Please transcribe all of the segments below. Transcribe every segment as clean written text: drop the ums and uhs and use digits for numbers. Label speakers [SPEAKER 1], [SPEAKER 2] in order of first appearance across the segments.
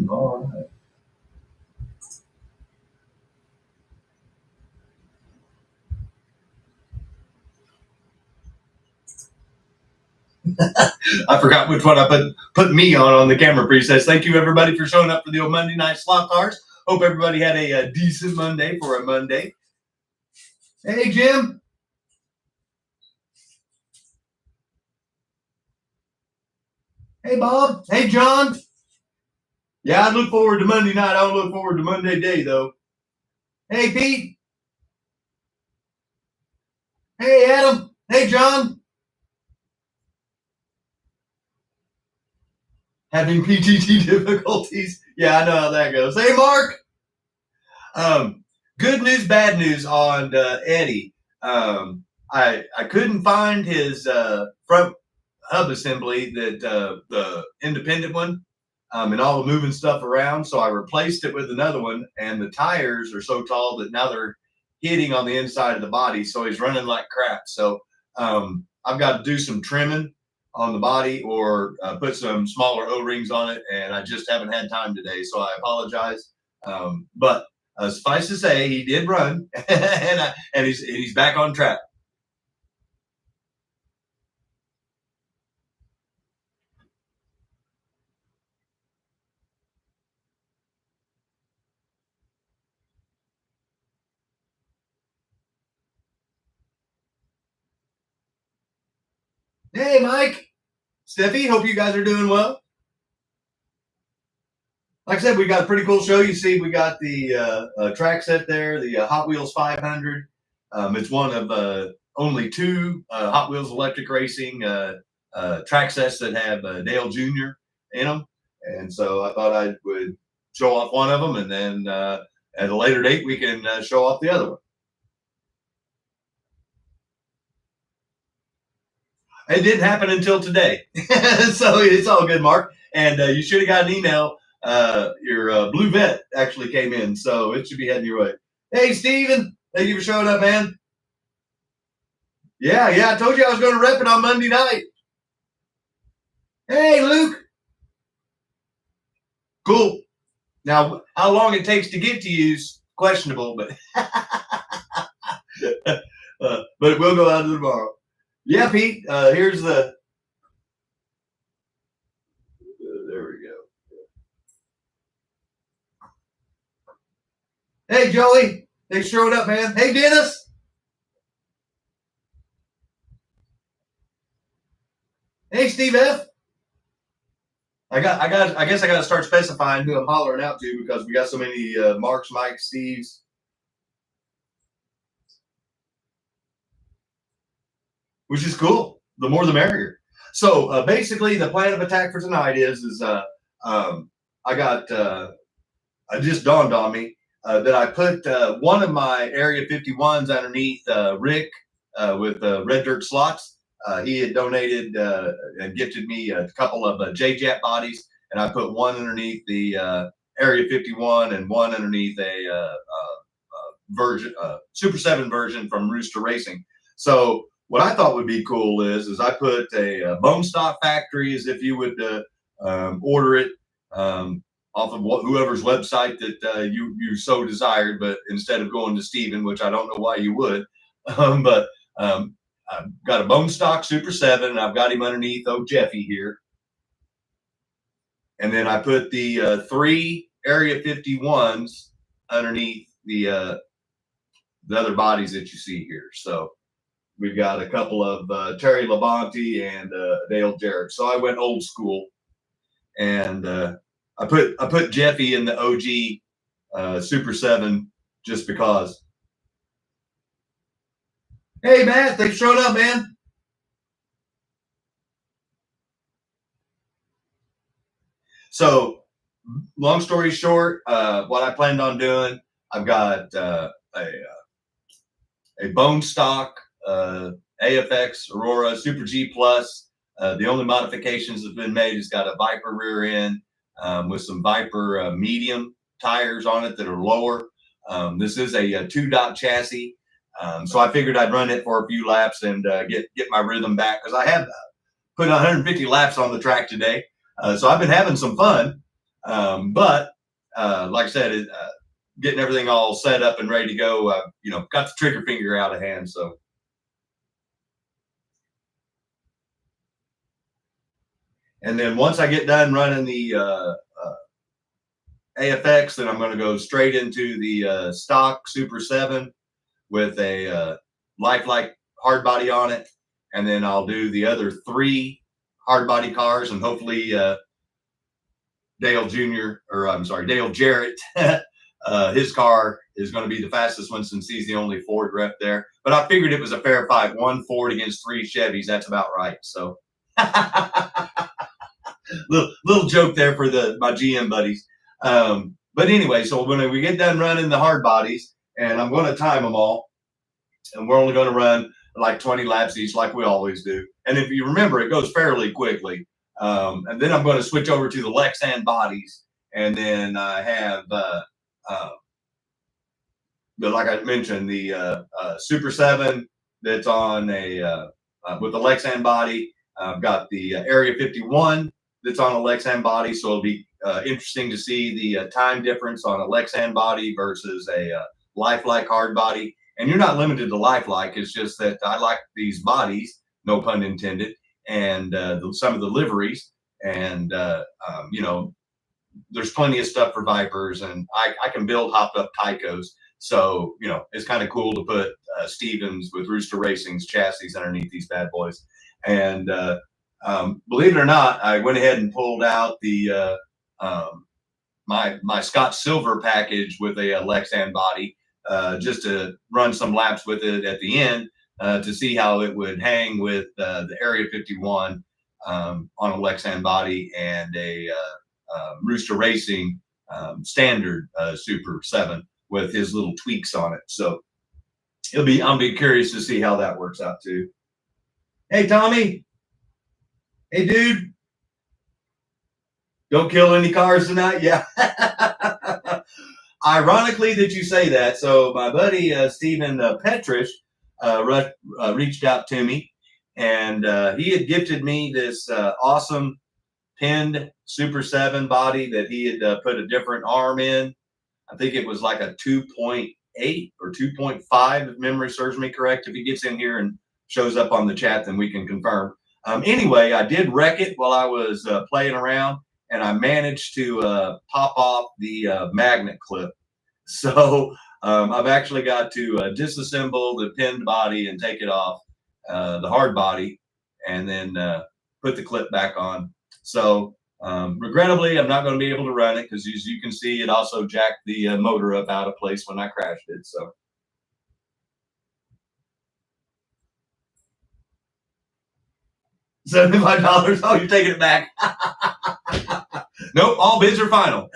[SPEAKER 1] All right. I forgot which one I put me on the camera presets. Thank you everybody for showing up for the old Monday night slot cars. Hope everybody had a decent Monday for a Monday. Hey Jim. Hey Bob. Hey John. Yeah, I look forward to Monday night. I don't look forward to Monday day though. Hey Pete. Hey Adam. Hey John. Having PTT difficulties. Yeah, I know how that goes. Hey Mark. Good news, bad news on Eddie. I couldn't find his front hub assembly, that the independent one, and all the moving stuff around. So I replaced it with another one, and the tires are so tall that now they're hitting on the inside of the body. So he's running like crap. So I've got to do some trimming on the body, or put some smaller O-rings on it, and I just haven't had time today. So I apologize. But suffice to say, he did run, and he's back on track. Hey, Mike, Steffi, hope you guys are doing well. Like I said, we got a pretty cool show. You see, we got the track set there, the Hot Wheels 500. It's one of only two Hot Wheels electric racing track sets that have Dale Jr. in them. And so I thought I would show off one of them, and then at a later date, we can show off the other one. It didn't happen until today. So it's all good, Mark. And you should have got an email. Your blue vet actually came in, so it should be heading your way. Hey, Steven, thank you for showing up, man. Yeah, I told you I was going to rep it on Monday night. Hey, Luke. Cool. Now, how long it takes to get to you is questionable, but but it will go out tomorrow. Yeah, Pete, here's the, there we go. Hey, Joey, thanks for showing up, man. Hey, Dennis. Hey, Steve F. I guess I got to start specifying who I'm hollering out to, because we got so many Marks, Mike, Steves. Which is cool. The more the merrier. So basically, the plan of attack for tonight is it just dawned on me that I put one of my Area 51s underneath Rick with Red Dirt Slots. He had donated and gifted me a couple of J-Jet bodies, and I put one underneath the Area 51 and one underneath a version, Super 7 version from Rooster Racing. So what I thought would be cool is I put a bone stock factory, as if you would order it off of whoever's website that you so desired, but instead of going to Steven, which I don't know why you would, but I've got a bone stock Super 7, and I've got him underneath Jeffy here. And then I put the 3 Area 51s underneath the other bodies that you see here. So we've got a couple of Terry Labonte and Dale Jarrett. So I went old school, and I put Jeffy in the OG Super 7 just because. Hey Matt, thanks for showing up, man. So long story short, what I planned on doing, I've got a bone stock AFX Aurora Super G Plus. The only modifications that's been made is got a Viper rear end with some Viper medium tires on it that are lower. This is a 2-dot chassis. So I figured I'd run it for a few laps and get my rhythm back, because I have put 150 laps on the track today. So I've been having some fun. But like I said, getting everything all set up and ready to go, got the trigger finger out of hand. So. And then once I get done running the AFX, then I'm going to go straight into the stock Super 7 with a lifelike hard body on it. And then I'll do the other 3 hard body cars, and hopefully Dale Jarrett, his car is going to be the fastest one since he's the only Ford rep there. But I figured it was a fair fight. 1 Ford against 3 Chevys. That's about right. So little joke there for my GM buddies. But anyway, so when we get done running the hard bodies, and I'm going to time them all, and we're only going to run like 20 laps each, like we always do. And if you remember, it goes fairly quickly. And then I'm going to switch over to the Lexan bodies, and then I have, like I mentioned, the Super 7 that's on with the Lexan body. I've got the Area 51 that's on a Lexan body, so it'll be interesting to see the time difference on a Lexan body versus a lifelike hard body. And you're not limited to lifelike. It's just that I like these bodies, no pun intended, and some of the liveries. And there's plenty of stuff for Vipers, and I can build hopped up TYCOs. So it's kind of cool to put Stevens with Rooster Racing's chassis underneath these bad boys. And believe it or not, I went ahead and pulled out the my Scott Silver package with a Lexan body, just to run some laps with it at the end, to see how it would hang with the Area 51 on a Lexan body and a Rooster Racing standard Super 7 with his little tweaks on it. So I'll be curious to see how that works out too. Hey, Tommy. Hey, dude. Don't kill any cars tonight? Yeah. Ironically that you say that. So my buddy, Steven Petrush, reached out to me, and he had gifted me this awesome pinned Super 7 body that he had put a different arm in. I think it was like a 2.8 or 2.5, if memory serves me correct. If he gets in here and shows up on the chat, then we can confirm. Anyway, I did wreck it while I was playing around, and I managed to pop off the magnet clip. So I've actually got to disassemble the pinned body and take it off the hard body, and then put the clip back on. So regrettably, I'm not going to be able to run it because, as you can see, it also jacked the motor up out of place when I crashed it. So. $75. Oh, you're taking it back. Nope, all bids are final.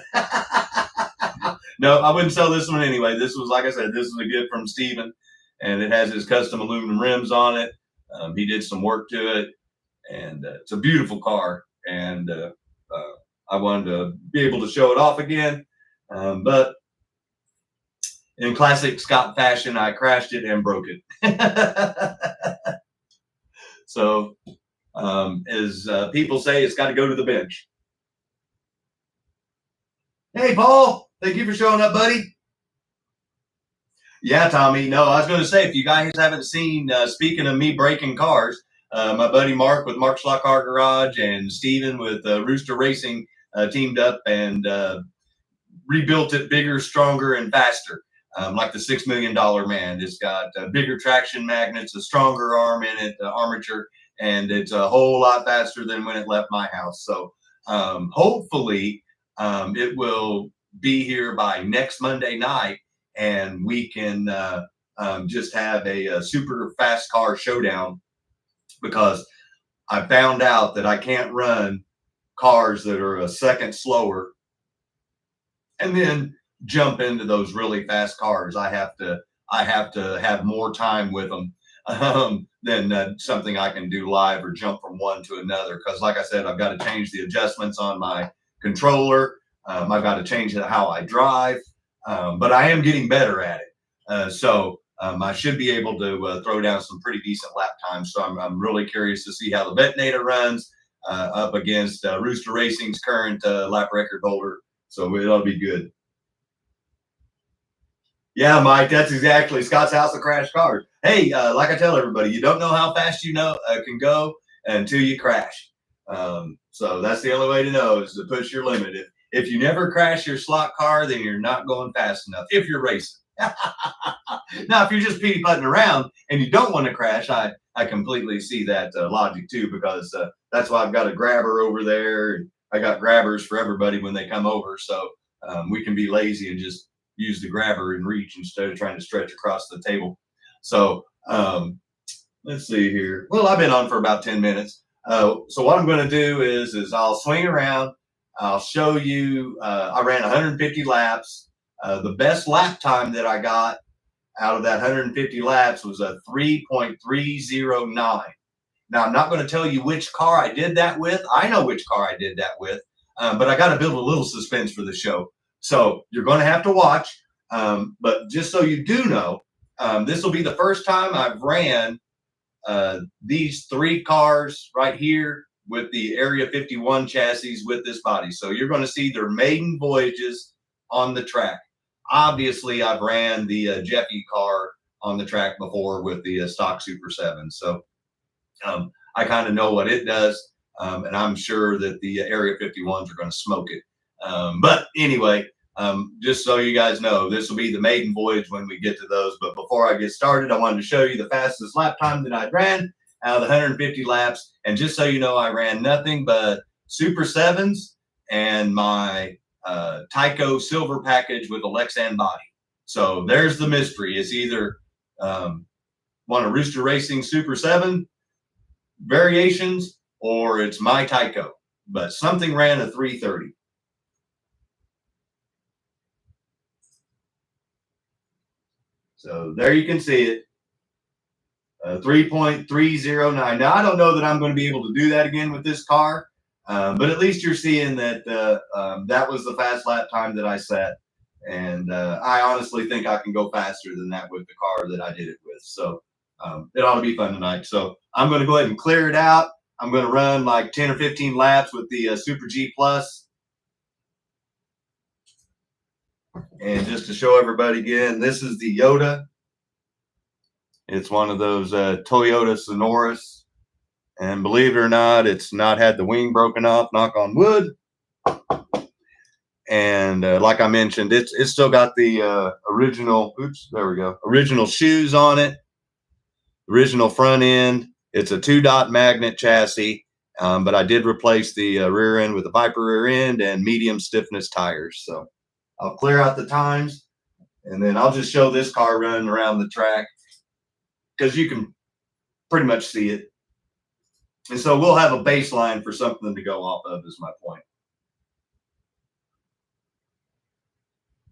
[SPEAKER 1] No, I wouldn't sell this one anyway. This was, like I said, this is a gift from Steven, and it has his custom aluminum rims on it. He did some work to it, and it's a beautiful car. And I wanted to be able to show it off again. But in classic Scott fashion, I crashed it and broke it. So, as people say, it's got to go to the bench. Hey, Paul, thank you for showing up, buddy. Yeah, Tommy. No, I was going to say, if you guys haven't seen, speaking of me breaking cars, my buddy Mark with Mark's SLOTCAR Garage and Steven with Rooster Racing teamed up and rebuilt it bigger, stronger, and faster. Like the $6 million man. It's got bigger traction magnets, a stronger arm in it, armature, and it's a whole lot faster than when it left my house. So hopefully it will be here by next Monday night, and we can just have a super fast car showdown, because I found out that I can't run cars that are a second slower and then jump into those really fast cars. I have to have more time with them than something I can do live or jump from one to another. Because, like I said, I've got to change the adjustments on my controller. I've got to change how I drive, but I am getting better at it. So I should be able to throw down some pretty decent lap times. So I'm really curious to see how the Vetnator runs. up against Rooster Racing's current lap record holder. So it'll be good. Yeah, Mike, that's exactly Scott's House of Crash Cars. Hey, like I tell everybody, you don't know how fast you can go until you crash. So that's the only way to know, is to push your limit. If you never crash your slot car, then you're not going fast enough if you're racing. Now, if you're just putting around and you don't want to crash, I completely see that logic too, because that's why I've got a grabber over there. And I got grabbers for everybody when they come over, so we can be lazy and just use the grabber and reach instead of trying to stretch across the table. So let's see here. Well, I've been on for about 10 minutes. So what I'm going to do is I'll swing around. I'll show you. I ran 150 laps. The best lap time that I got out of that 150 laps was a 3.309. Now, I'm not going to tell you which car I did that with. I know which car I did that with, but I got to build a little suspense for the show. So you're going to have to watch. But just so you do know, this will be the first time I've ran these 3 cars right here with the Area 51 chassis with this body. So you're going to see their maiden voyages on the track. Obviously, I've ran the Jeffy car on the track before with the stock Super 7. So I kind of know what it does. And I'm sure that the Area 51s are going to smoke it. But anyway, just so you guys know, this will be the maiden voyage when we get to those. But before I get started, I wanted to show you the fastest lap time that I ran out of the 150 laps. And just so you know, I ran nothing but Super 7s and my TYCO silver package with a Lexan body. So there's the mystery. It's either one of Rooster Racing Super 7 variations, or it's my TYCO. But something ran a 330. So there you can see it, 3.309. Now, I don't know that I'm going to be able to do that again with this car, but at least you're seeing that that was the fast lap time that I set. And I honestly think I can go faster than that with the car that I did it with. So it ought to be fun tonight. So I'm going to go ahead and clear it out. I'm going to run like 10 or 15 laps with the Super G Plus. And just to show everybody again, this is the Yoda. It's one of those Toyota Sonoras. And believe it or not, it's not had the wing broken off, knock on wood. And like I mentioned, it's still got the original, original shoes on it, original front end. It's a 2-dot magnet chassis, but I did replace the rear end with a Viper rear end and medium stiffness tires. So I'll clear out the times, and then I'll just show this car running around the track because you can pretty much see it. And so we'll have a baseline for something to go off of, is my point.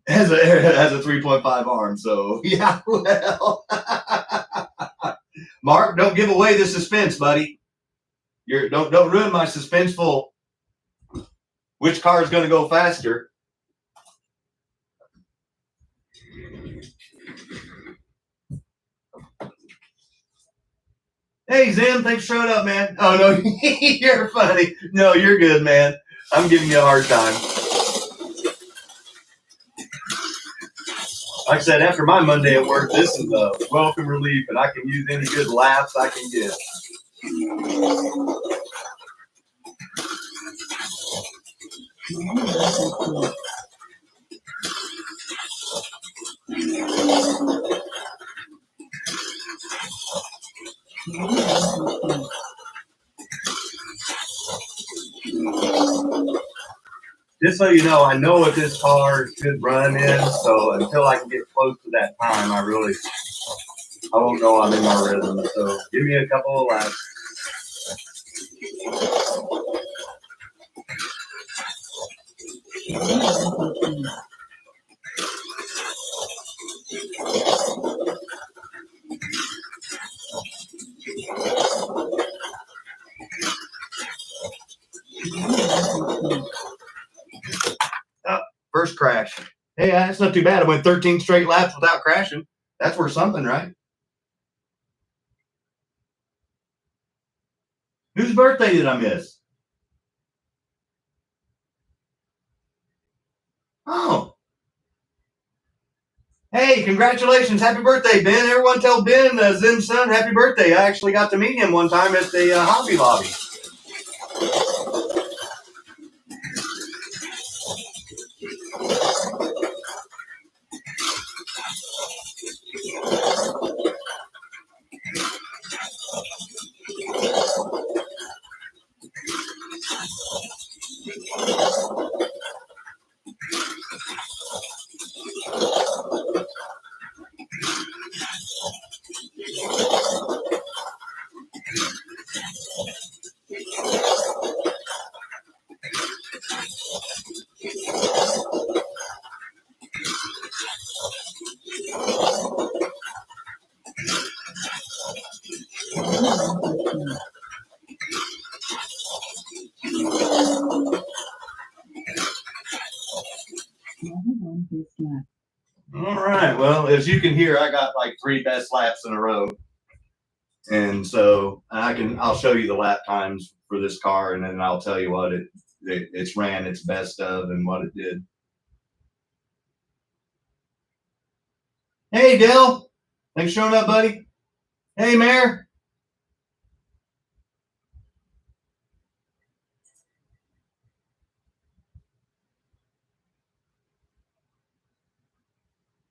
[SPEAKER 1] It has a 3.5 arm, so yeah, well. Mark, don't give away the suspense, buddy. Don't ruin my suspenseful which car is going to go faster. Hey, Zim, thanks for showing up, man. Oh, no, you're funny. No, you're good, man. I'm giving you a hard time. Like I said, after my Monday at work, this is a welcome relief, and I can use any good laps I can get. Just so you know, I know what this car should run in, so until I can get close to that time, I won't know I'm in my rhythm. So give me a couple of laps. First crash. Hey, that's not too bad. I went 13 straight laps without crashing. That's worth something, right? Whose birthday did I miss? Oh. Hey, congratulations. Happy birthday, Ben. Everyone tell Ben, Zim's son, happy birthday. I actually got to meet him one time at the Hobby Lobby. All right. Well, as you can hear, I got like 3 best laps in a row. And so I'll show you the lap times for this car, and then I'll tell you what it's ran its best of and what it did. Hey, Dale. Thanks for showing up, buddy. Hey, Mayor.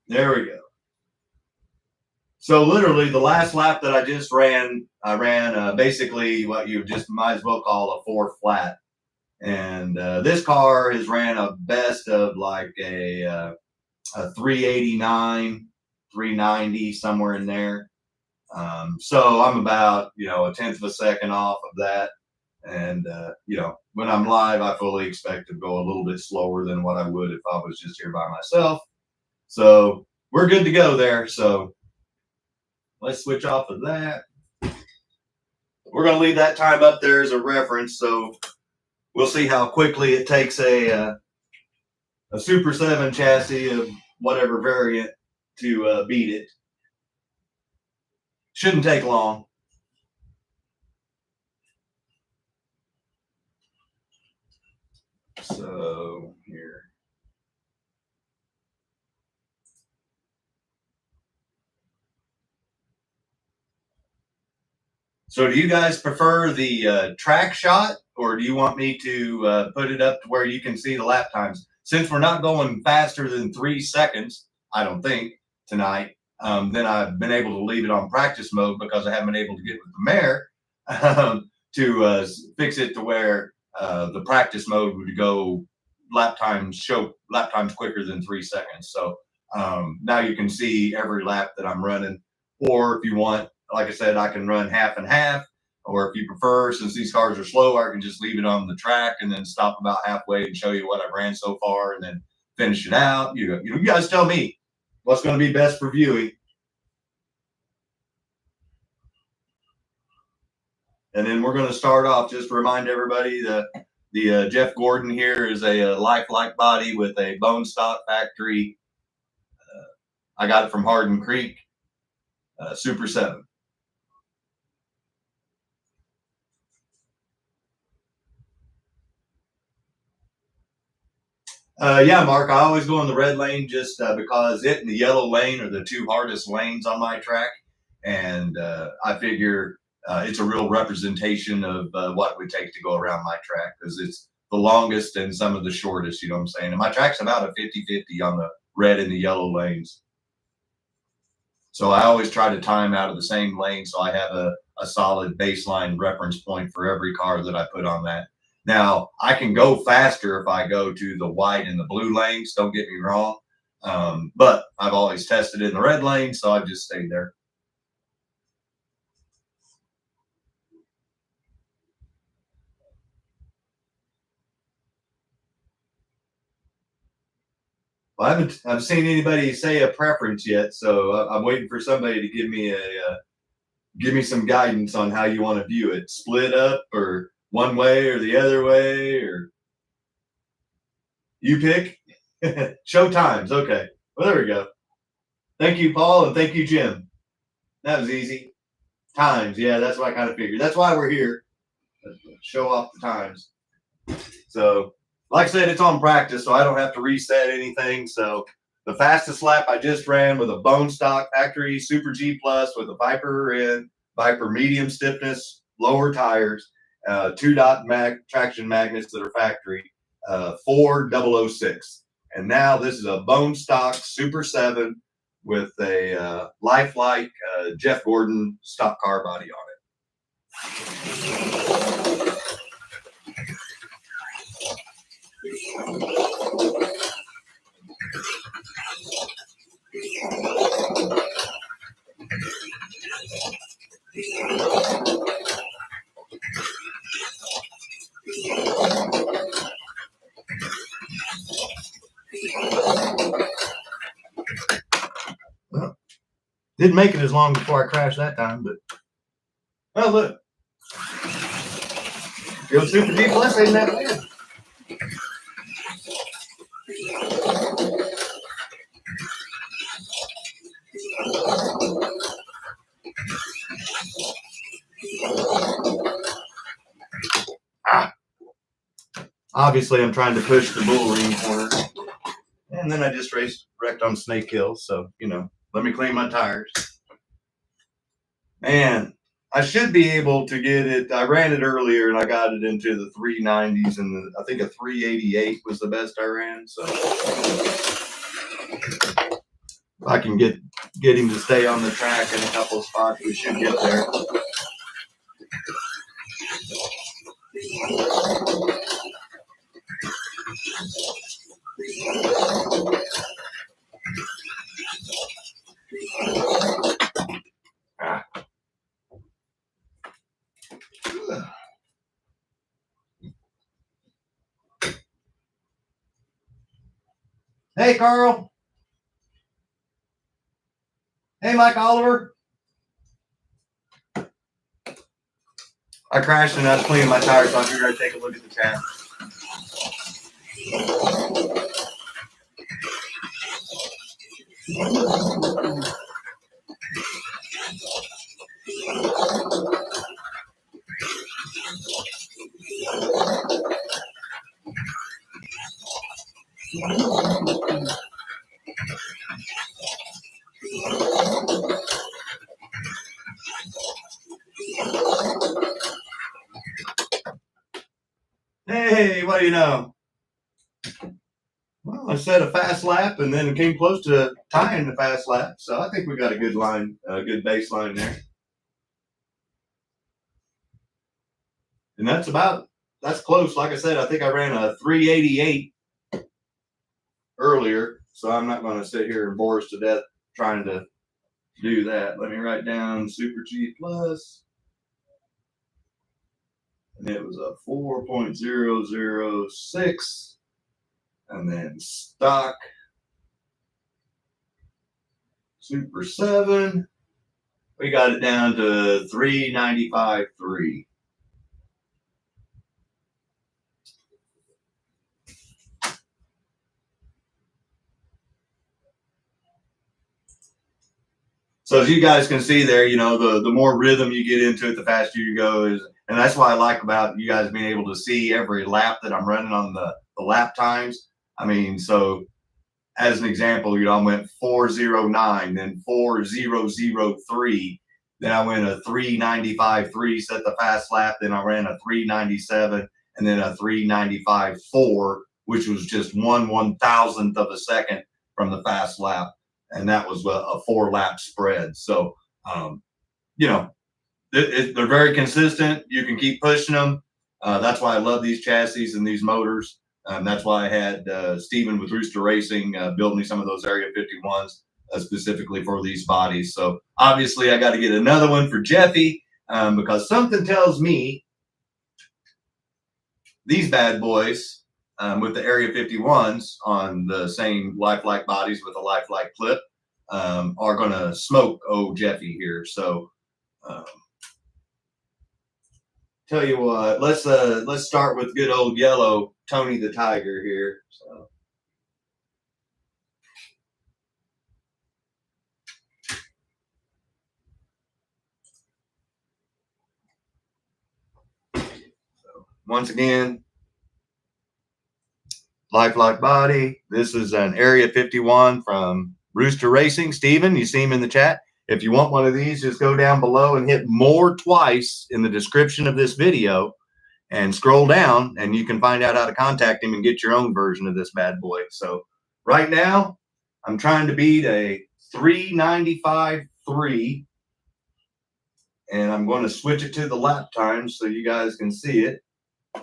[SPEAKER 1] There we go. So literally the last lap that I just ran, I ran basically what you just might as well call a 4 flat. And this car has ran a best of like a 389, 390, somewhere in there. So I'm about, a tenth of a second off of that. And, when I'm live, I fully expect to go a little bit slower than what I would if I was just here by myself. So we're good to go there. So let's switch off of that. We're going to leave that time up there as a reference. So we'll see how quickly it takes a Super 7 chassis of whatever variant to beat it. Shouldn't take long. So here. So do you guys prefer the track shot, or do you want me to put it up to where you can see the lap times? Since we're not going faster than 3 seconds, I don't think, tonight, then I've been able to leave it on practice mode because I haven't been able to get with the mayor to fix it to where the practice mode would go show lap times quicker than 3 seconds. So now you can see every lap that I'm running. Or if you want, like I said, I can run half and half. Or if you prefer, since these cars are slow, I can just leave it on the track and then stop about halfway and show you what I've ran so far and then finish it out. You guys tell me what's going to be best for viewing. And then we're going to start off, just to remind everybody, the Jeff Gordon here is a lifelike body with a bone stock factory. I got it from Hardin Creek, Super 7. Yeah, Mark, I always go in the red lane just because it and the yellow lane are the 2 hardest lanes on my track. And I figure it's a real representation of what it would take to go around my track, because it's the longest and some of the shortest, you know what I'm saying? And my track's about a 50-50 on the red and the yellow lanes. So I always try to time out of the same lane so I have a solid baseline reference point for every car that I put on that. Now, I can go faster if I go to the white and the blue lanes, don't get me wrong. But I've always tested in the red lane, so I've just stayed there. Well, I haven't seen anybody say a preference yet, so I'm waiting for somebody to give me some guidance on how you want to view it. Split up, or one way or the other way, or you pick. Show times. Okay. Well, there we go. Thank you, Paul, and thank you, Jim. That was easy. Times. Yeah, that's what I kind of figured. That's why we're here. Show off the times. So like I said, it's on practice, so I don't have to reset anything. So the fastest lap I just ran with a bone stock factory Super G Plus with a Viper rear end, Viper medium stiffness, lower tires, 2-dot traction magnets that are factory, 4006. And now this is a bone stock Super 7 with a lifelike Jeff Gordon stock car body on it. Well, didn't make it as long before I crashed that time, but oh look, your Super G Plus ain't that bad. Obviously, I'm trying to push the bull ring corner, and then I just wrecked on Snake Hill. So let me clean my tires. Man, I should be able to get it. I ran it earlier, and I got it into the 390s, and I think a 388 was the best I ran. So if I can get him to stay on the track in a couple of spots, we should get there. Hey, Carl. Hey, Mike Oliver. I crashed and I was cleaning my tires, so I figured I'd take a look at the chat. Hey, what do you know? Well, I set a fast lap and then it came close to tying the fast lap. So I think we got a good line, a good baseline there. And that's close. Like I said, I think I ran a 388 earlier. So I'm not going to sit here and bore us to death trying to do that. Let me write down Super G Plus. And it was a 4.006. And then stock Super 7. We got it down to 395.3. So as you guys can see there, the more rhythm you get into it, the faster you go. And that's what I like about you guys being able to see every lap that I'm running on the lap times. I mean, so as an example, I went 409, then 4003, then I went a 395.3, set the fast lap, then I ran a 397, and then a 395.4, which was just 1/1000th of a second from the fast lap. And that was a 4-lap spread. So, they're very consistent. You can keep pushing them. That's why I love these chassis and these motors. That's why I had Steven with Rooster Racing build me some of those Area 51s specifically for these bodies. So obviously I got to get another one for Jeffy because something tells me these bad boys with the Area 51s on the same lifelike bodies with a lifelike clip are going to smoke old Jeffy here. So tell you what, let's start with good old yellow Tony the Tiger here. So once again, lifelike body. This is an Area 51 from Rooster Racing. Steven, you see him in the chat. If you want one of these, just go down below and hit more twice in the description of this video and scroll down, and you can find out how to contact him and get your own version of this bad boy. So right now, I'm trying to beat a 395.3, and I'm going to switch it to the lap time so you guys can see it.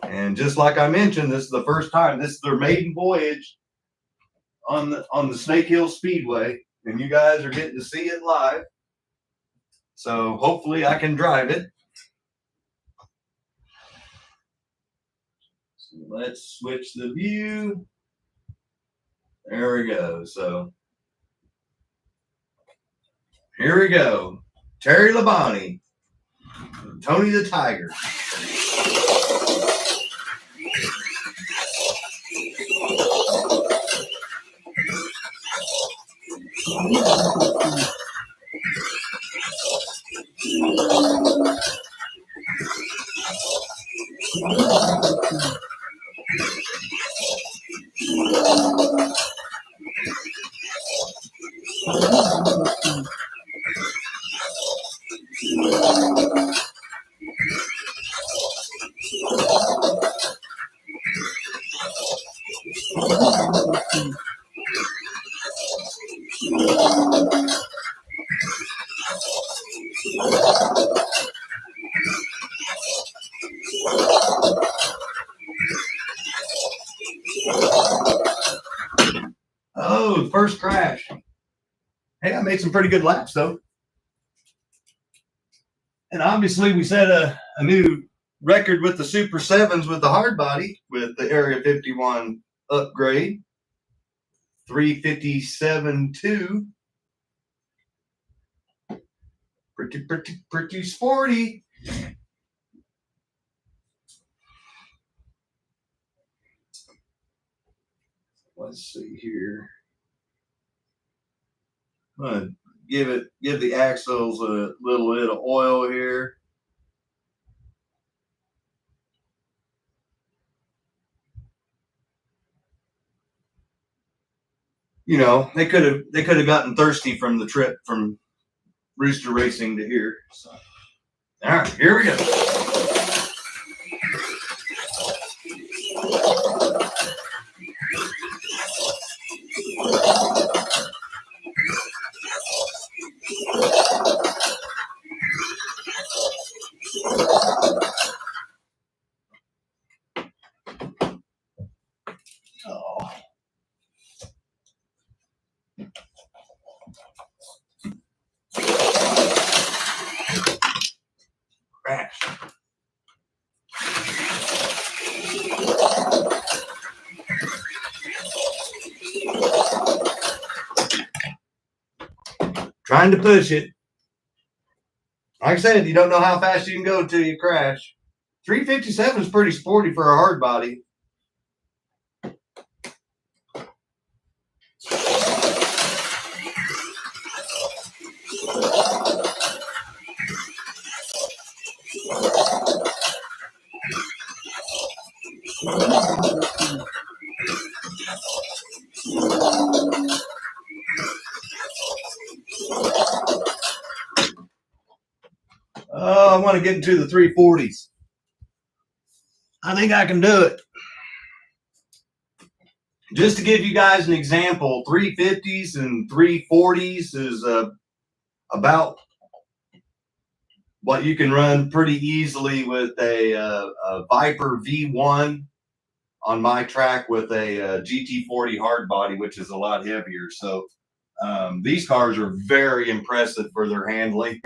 [SPEAKER 1] And just like I mentioned, this is the first time. This is their maiden voyage on the Snake Hill Speedway, and you guys are getting to see it live. So hopefully I can drive it. So let's switch the view. There we go. So here we go. Terry Labonte, Tony the Tiger. Oh, first crash. Hey, I made some pretty good laps though. And obviously we set a new record with the Super 7s with the hard body with the Area 51 upgrade. 357.2. Pretty sporty. Let's see here. I'm gonna give the axles a little bit of oil here. You know, they could have gotten thirsty from the trip from Rooster Racing to here. So, all right, here we go. Oh. Crash. Trying to push it. Like I said, you don't know how fast you can go until you crash. 357 is pretty sporty for a hard body. Oh, I want to get into the 340s. I think I can do it. Just to give you guys an example, 350s and 340s is about what you can run pretty easily with a Viper V1 on my track with a GT40 hard body, which is a lot heavier. So these cars are very impressive for their handling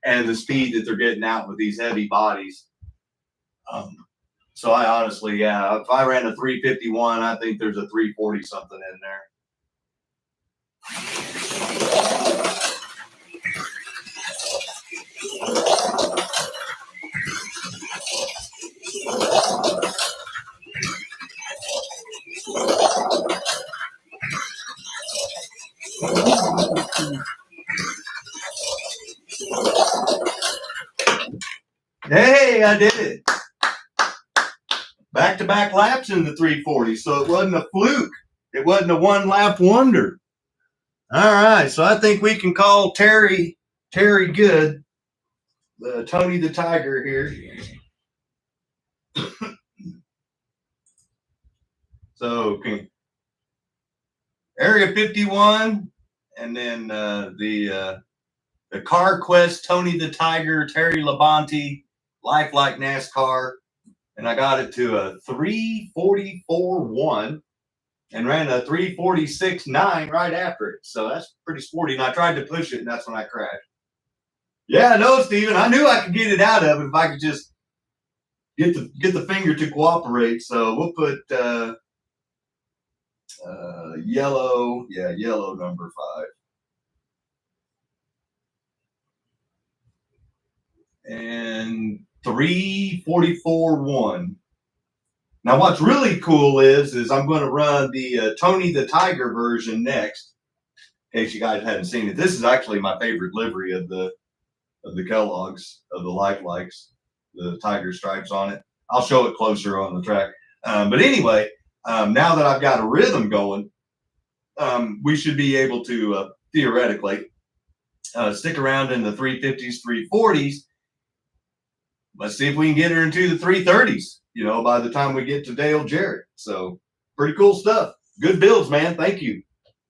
[SPEAKER 1] and the speed that they're getting out with these heavy bodies. So I honestly, yeah, if I ran a 351, I think there's a 340 something in there. Hey, I did it. back-to-back laps in the 340, so it wasn't a fluke. It wasn't a one-lap wonder. All right, so I think we can call Terry good. Tony the Tiger here. So, okay. Area 51, and then the Car Quest, Tony the Tiger, Terry Labonte, Life Like NASCAR, and I got it to a 344.1 and ran a 346.9 right after it. So that's pretty sporty. And I tried to push it, and that's when I crashed. Yeah, no, Steven, I knew I could get it out of it if I could just get the finger to cooperate. So we'll put yellow, yeah, yellow number 5. And 344.1. Now what's really cool is I'm going to run the Tony the Tiger version next, in case you guys hadn't seen it. This is actually my favorite livery of the Kellogg's, of the Life Likes, the tiger stripes on it. I'll show it closer on the track. But anyway, now that I've got a rhythm going, we should be able to theoretically stick around in the 350s, 340s. Let's see if we can get her into the 330s, you know, by the time we get to Dale Jarrett. So pretty cool stuff. Good builds, man. Thank you.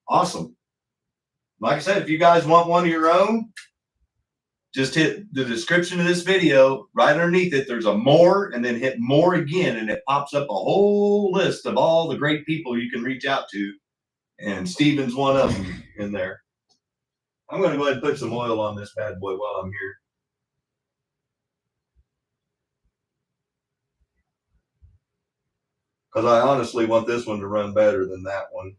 [SPEAKER 1] Awesome. Like I said, if you guys want one of your own, just hit the description of this video. Right underneath it, there's a more, and then hit more again, and it pops up a whole list of all the great people you can reach out to. And Steven's one of them in there. I'm going to go ahead and put some oil on this bad boy while I'm here. Because I honestly want this one to run better than that one.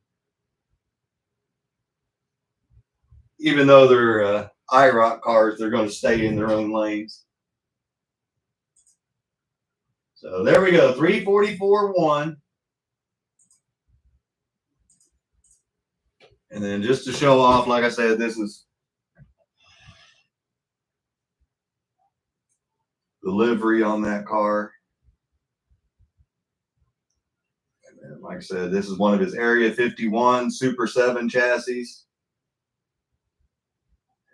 [SPEAKER 1] Even though they're IROC cars, they're going to stay in their own lanes. So there we go, 344.1. And then just to show off, like I said, this is the livery on that car. And then, like I said, this is one of his Area 51 Super 7 chassis.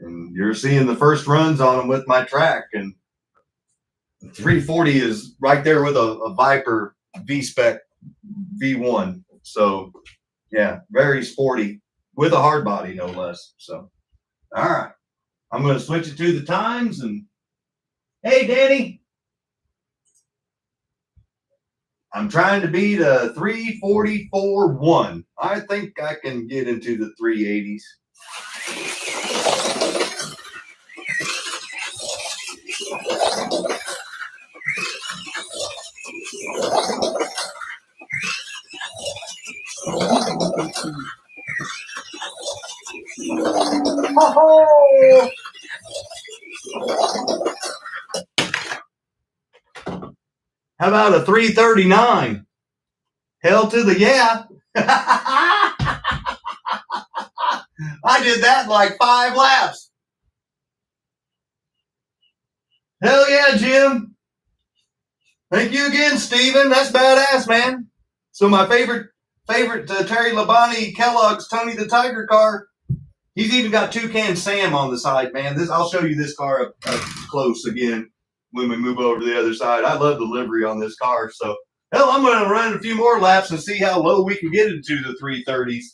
[SPEAKER 1] And you're seeing the first runs on them with my track. And the 340 is right there with a Viper V-Spec V1. So, yeah, very sporty with a hard body, no less. So, all right. I'm going to switch it to the times. And, hey, Danny. I'm trying to beat a 344.1. I think I can get into the 380s. Oh! How about a 339? Hell to the yeah. I did that in like 5 laps. Hell yeah, Jim. Thank you again, Steven. That's badass, man. So my favorite Terry Labonte Kellogg's Tony the Tiger car. He's even got Toucan Sam on the side, man. I'll show you this car up close again when we move over to the other side. I love the livery on this car. So, hell, I'm going to run a few more laps and see how low we can get into the 330s.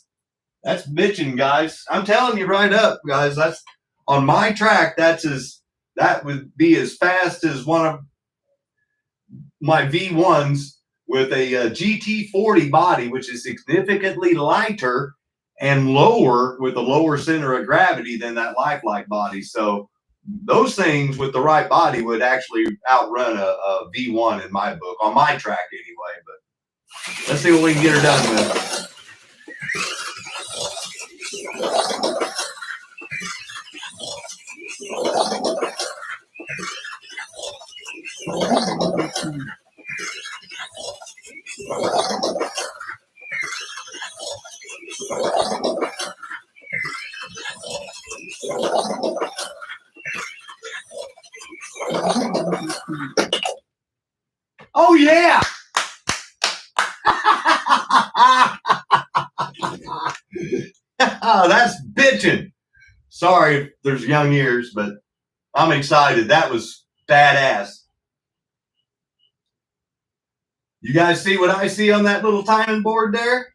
[SPEAKER 1] That's bitching, guys. I'm telling you right up, guys. That's on my track. That would be as fast as one of my V1s with a GT40 body, which is significantly lighter and lower, with a lower center of gravity than that Lifelike body. So those things with the right body would actually outrun a V1 in my book, on my track anyway. But let's see what we can get her done with. Oh yeah! That's bitching. Sorry if there's young ears, but I'm excited. That was badass. You guys see what I see on that little timing board there?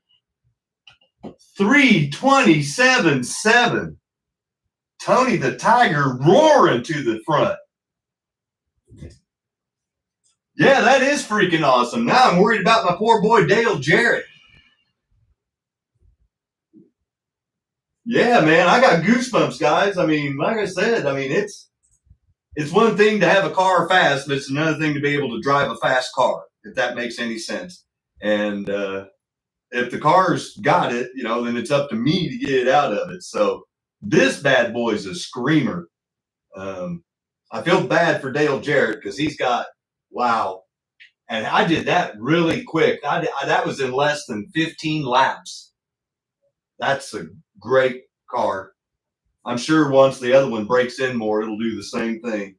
[SPEAKER 1] 3:27.7. Tony the Tiger roaring to the front. Yeah, that is freaking awesome. Now I'm worried about my poor boy Dale Jarrett. Yeah, man, I got goosebumps, guys. I mean, like I said, I mean, it's one thing to have a car fast, but it's another thing to be able to drive a fast car, if that makes any sense. And if the car's got it, you know, then it's up to me to get it out of it. So this bad boy's a screamer. I feel bad for Dale Jarrett because he's got, wow. And I did that really quick. That was in less than 15 laps. That's a great car. I'm sure once the other one breaks in more, it'll do the same thing.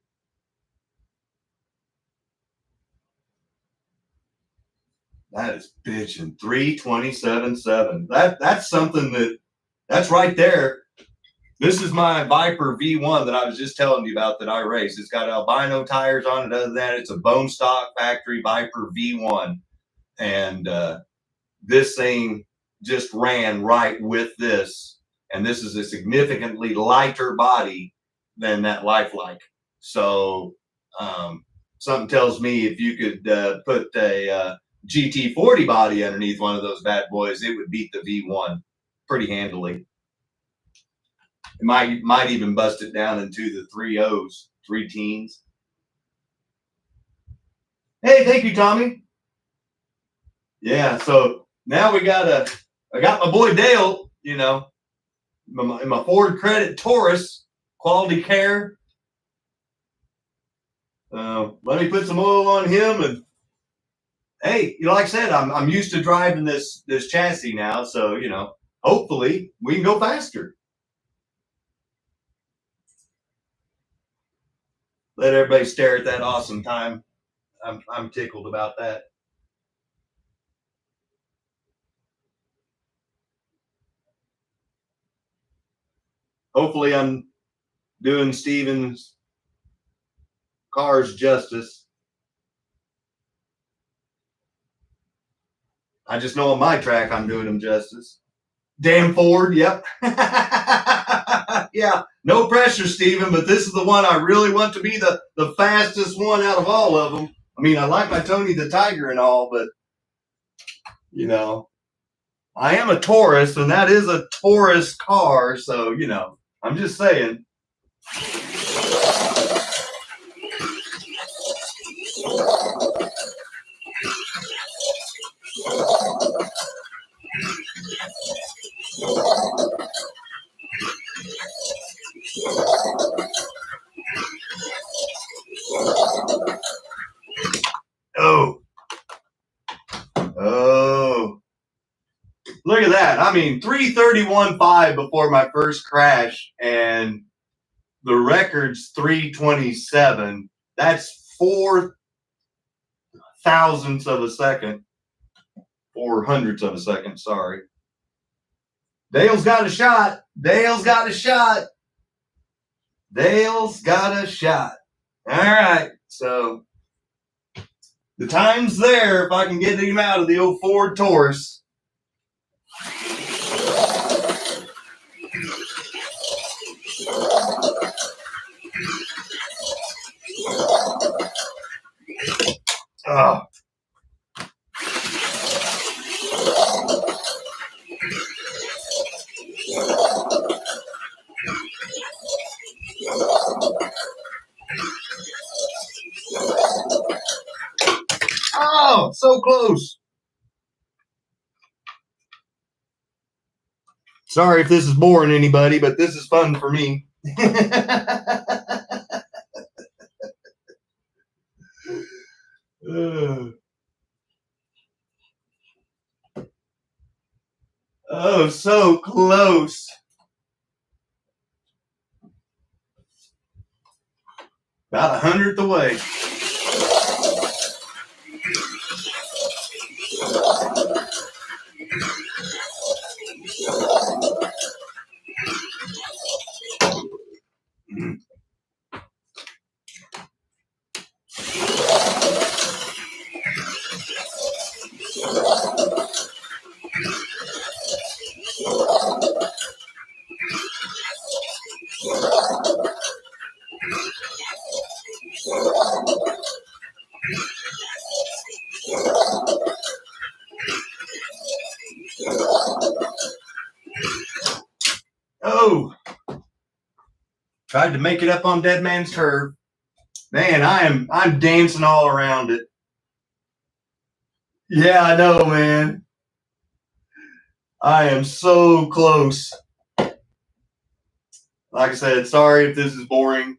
[SPEAKER 1] That is bitching. 3:27.7. That's something that's right there. This is my Viper V1 that I was just telling you about that I race. It's got albino tires on it. Other than that, it's a bone stock factory Viper V1. And this thing just ran right with this. And this is a significantly lighter body than that Lifelike. So something tells me if you could put a GT40 body underneath one of those bad boys, it would beat the V1 pretty handily. It might even bust it down into the 3.0s, 3 teens. Hey, thank you, Tommy. Yeah, so now I got my boy Dale, you know, my Ford Credit Taurus, quality care. Let me put some oil on him, and hey, you know, like I said, I'm used to driving this chassis now, so you know, hopefully we can go faster. Let everybody stare at that awesome time. I'm tickled about that. Hopefully I'm doing Steven's cars justice. I just know on my track I'm doing them justice. Damn Ford, yep. Yeah, no pressure, Steven, but this is the one I really want to be the fastest one out of all of them. I mean, I like my Tony the Tiger and all, but, you know, I am a Taurus, and that is a Taurus car, so, you know, I'm just saying. Oh, look at that. I mean, 3:31.5 before my first crash, and the record's 3:27. That's 4 thousandths of a second, 4 hundredths of a second. Sorry. Dale's got a shot. Dale's got a shot. Dale's got a shot. All right. So the time's there if I can get him out of the old Ford Taurus. Oh. Oh, so close. Sorry if this is boring anybody, but this is fun for me. Oh, so close. About 100th away. Oh, tried to make it up on Dead Man's Curve. Man, I'm dancing all around it. Yeah, I know, man. I am so close. Like I said, sorry if this is boring,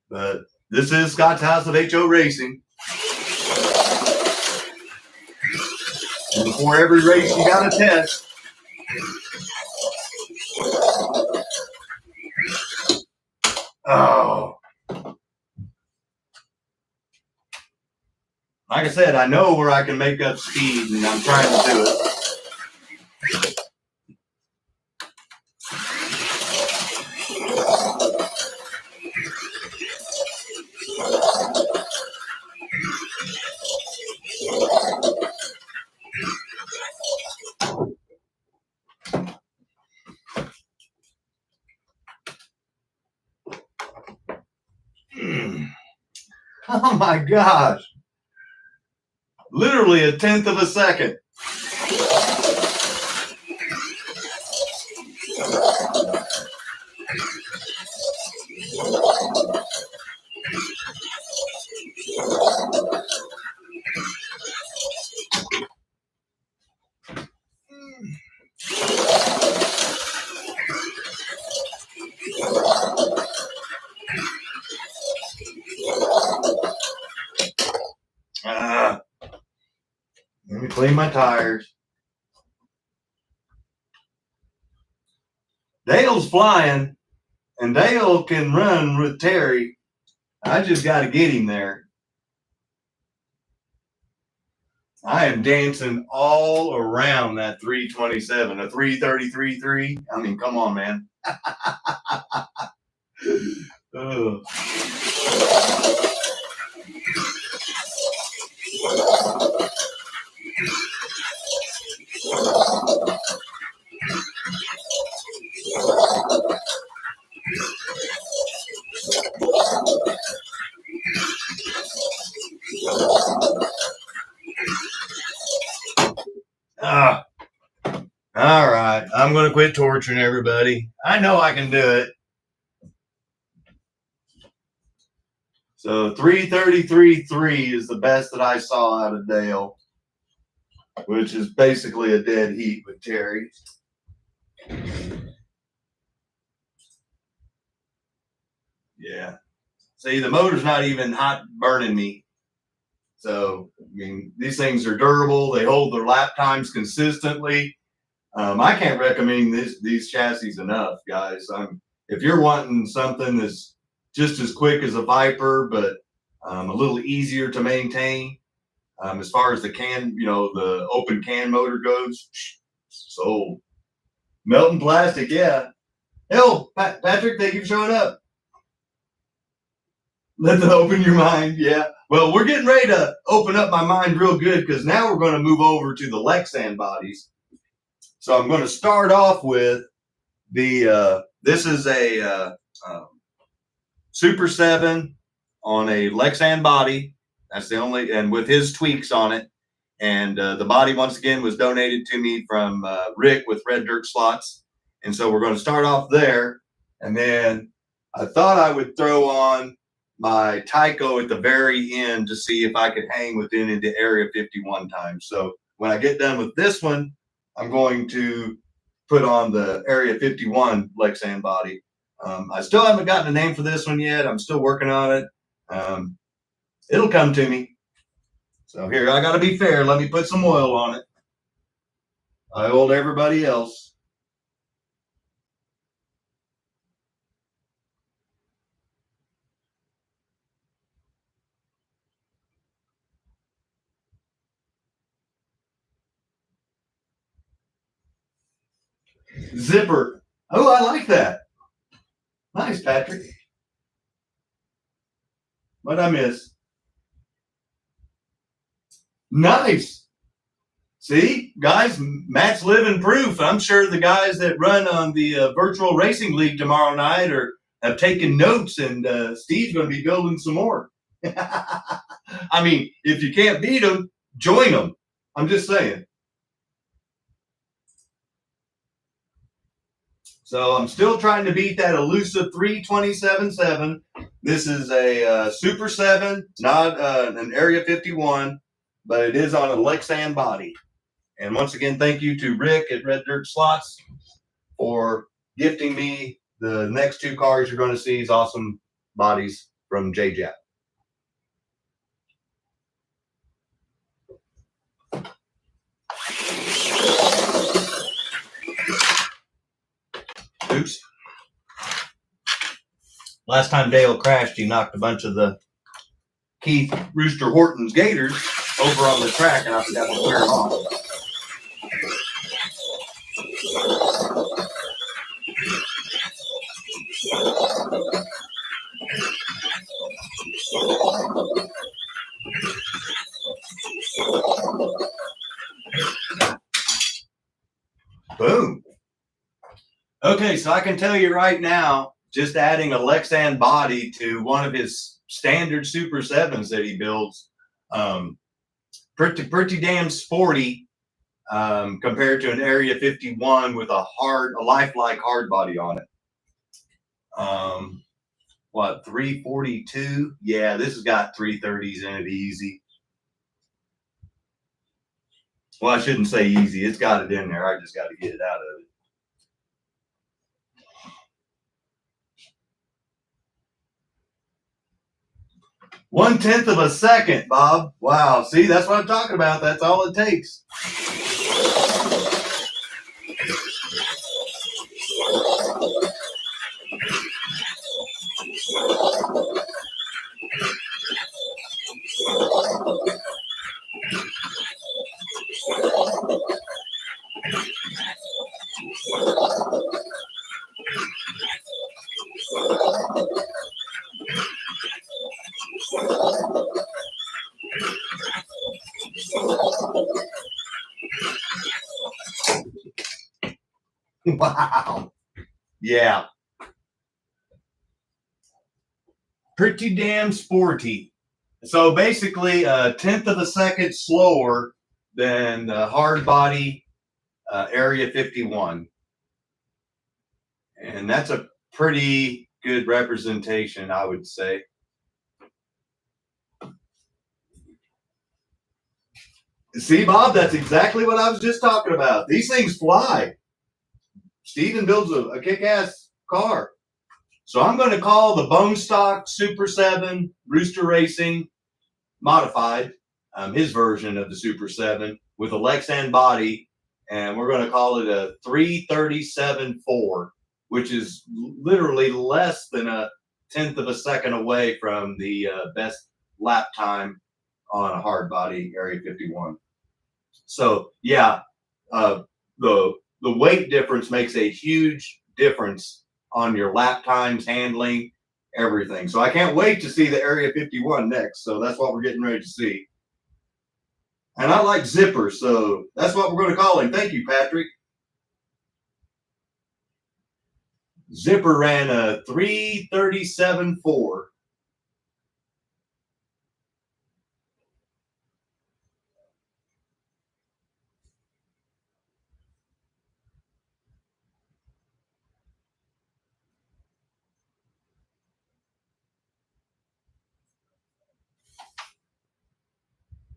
[SPEAKER 1] but this is Scott's House of HO Racing. And before every race, you got to test. Oh. Like I said, I know where I can make up speed, and I'm trying to do it. Oh my gosh. Literally a tenth of a second. Let me clean my tires. Dale's flying, and Dale can run with Terry. I just got to get him there. I am dancing all around that 327, a 333.3. I mean, come on, man. All right, I'm going to quit torturing everybody. I know I can do it. So 333.3 is the best that I saw out of Dale, which is basically a dead heat with Terry. Yeah. See, the motor's not even hot burning me. So, I mean, these things are durable. They hold their lap times consistently. I can't recommend these chassis enough, guys. If you're wanting something that's just as quick as a Viper, but a little easier to maintain, as far as the the open can motor goes, sold. Melting plastic, yeah. Hell, Patrick, thank you for showing up. Let's open your mind, yeah. Well, we're getting ready to open up my mind real good because now we're going to move over to the Lexan bodies. So I'm going to start off with the, this is a Super 7 on a Lexan body. That's the only, and with his tweaks on it. And the body, once again, was donated to me from Rick with Red Dirt Slots. And so we're going to start off there. And then I thought I would throw on my TYCO at the very end to see if I could hang within into Area 51 time. So when I get done with this one, I'm going to put on the Area 51 Lexan body. I still haven't gotten a name for this one yet. I'm still working on it. It'll come to me. So here, I got to be fair. Let me put some oil on it. I oiled everybody else. Zipper. Oh, I like that. Nice, Patrick. What'd I miss? Nice. See, guys, Matt's living proof. I'm sure the guys that run on the virtual racing league tomorrow night are have taken notes, and Steve's going to be building some more. I mean, if you can't beat them, join them. I'm just saying. So I'm still trying to beat that elusive 327.7. This is a Super 7, not an Area 51, but it is on a Lexan body. And once again, thank you to Rick at Red Dirt Slots for gifting me the next two cars you're going to see. Is awesome bodies from J-Jap. Oops. Last time Dale crashed, he knocked a bunch of the Keith Rooster Horton's gators over on the track, and I forgot to clear them off. Boom. Okay, so I can tell you right now, just adding a Lexan body to one of his standard Super 7s that he builds, pretty damn sporty compared to an Area 51 with a lifelike hard body on it. What, 342? Yeah, this has got 330s in it easy. Well, I shouldn't say easy. It's got it in there. I just got to get it out of it. One-tenth of a second, Bob. Wow. See, that's what I'm talking about. That's all it takes. Wow. Yeah. Pretty damn sporty. So basically a tenth of a second slower than the hard body Area 51. And that's a pretty good representation, I would say. See, Bob, that's exactly what I was just talking about. These things fly. Steven builds a kick-ass car. So I'm going to call the Bone Stock Super 7 Rooster Racing Modified, his version of the Super 7 with a Lexan body, and we're going to call it a 337.4, which is literally less than a tenth of a second away from the best lap time on a hard body Area 51. So yeah, the weight difference makes a huge difference on your lap times, handling, everything. So I can't wait to see the Area 51 next. So that's what we're getting ready to see. And I like zippers, so that's what we're going to call him. Thank you, Patrick. Zipper ran a 337.4.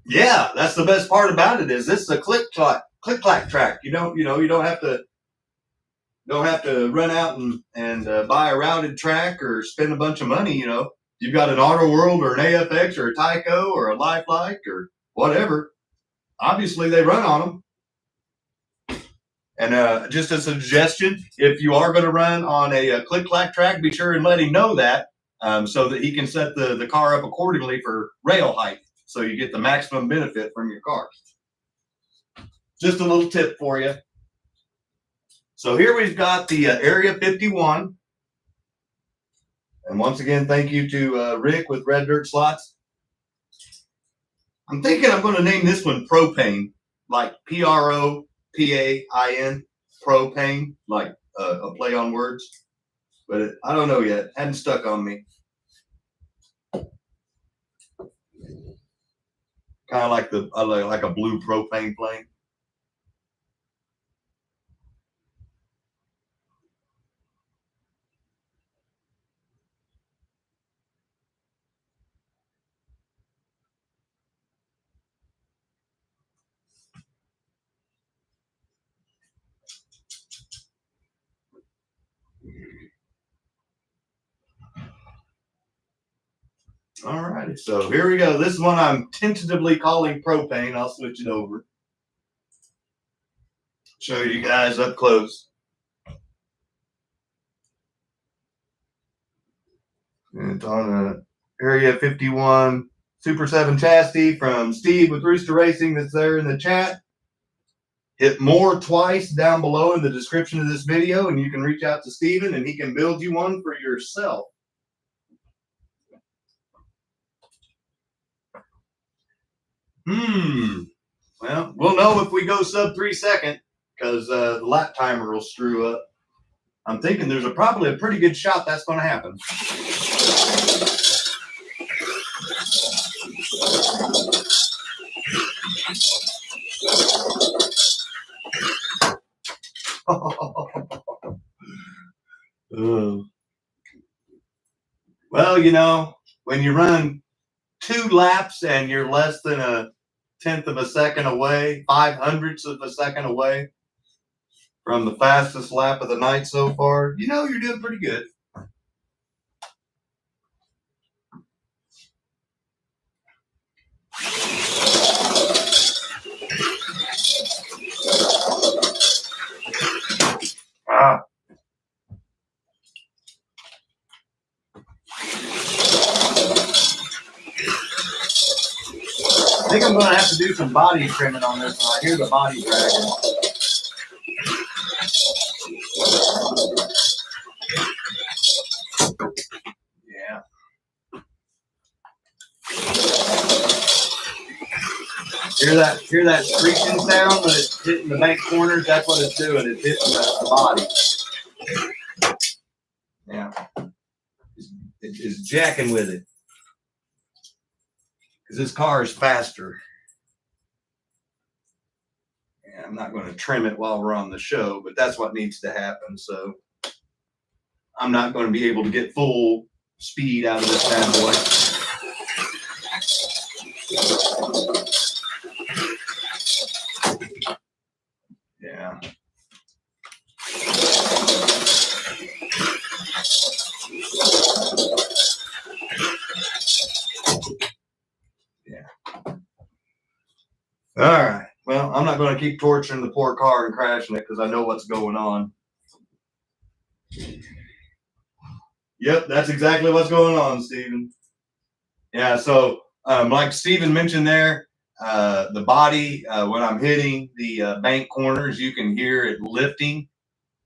[SPEAKER 1] Yeah, that's the best part about it is this is a click clack track. You don't have to run out and buy a routed track or spend a bunch of money. You've got an Auto World or an AFX or a TYCO or a Lifelike or whatever. Obviously, they run on them. And just a suggestion, if you are going to run on a click-clack track, be sure and let him know that so that he can set the car up accordingly for rail height so you get the maximum benefit from your car. Just a little tip for you. So here we've got the Area 51. And once again, thank you to Rick with Red Dirt Slots. I'm thinking I'm going to name this one Propane, like P-R-O-P-A-I-N, Propane, like a play on words. but I don't know yet. Hadn't stuck on me. Kind of like like a blue propane flame. All righty, so here we go. This is one I'm tentatively calling propane. I'll switch it over. Show you guys up close. And it's on a Area 51 Super 7 chassis from Steve with Rooster Racing that's there in the chat. Hit more twice down below in the description of this video, and you can reach out to Steven and he can build you one for yourself. Well, we'll know if we go sub 3 second because the lap timer will screw up. I'm thinking there's probably a pretty good shot that's going to happen. Well, you know, when you run 2 laps and you're less than a 1/10 of a second away, 5/100ths of a second away from the fastest lap of the night so far, you know you're doing pretty good. Ah. I think I'm going to have to do some body trimming on this one. I hear the body dragging. Yeah. Hear that screeching sound when it's hitting the bank corners? That's what it's doing. It's hitting the body. Yeah. It's jacking with it. Because this car is faster. And I'm not going to trim it while we're on the show, but that's what needs to happen. So I'm not going to be able to get full speed out of this bad boy. Yeah. All right. Well, I'm not going to keep torturing the poor car and crashing it because I know what's going on. Yep, that's exactly what's going on, Steven. Yeah, so like Steven mentioned there, the body, when I'm hitting the bank corners, you can hear it lifting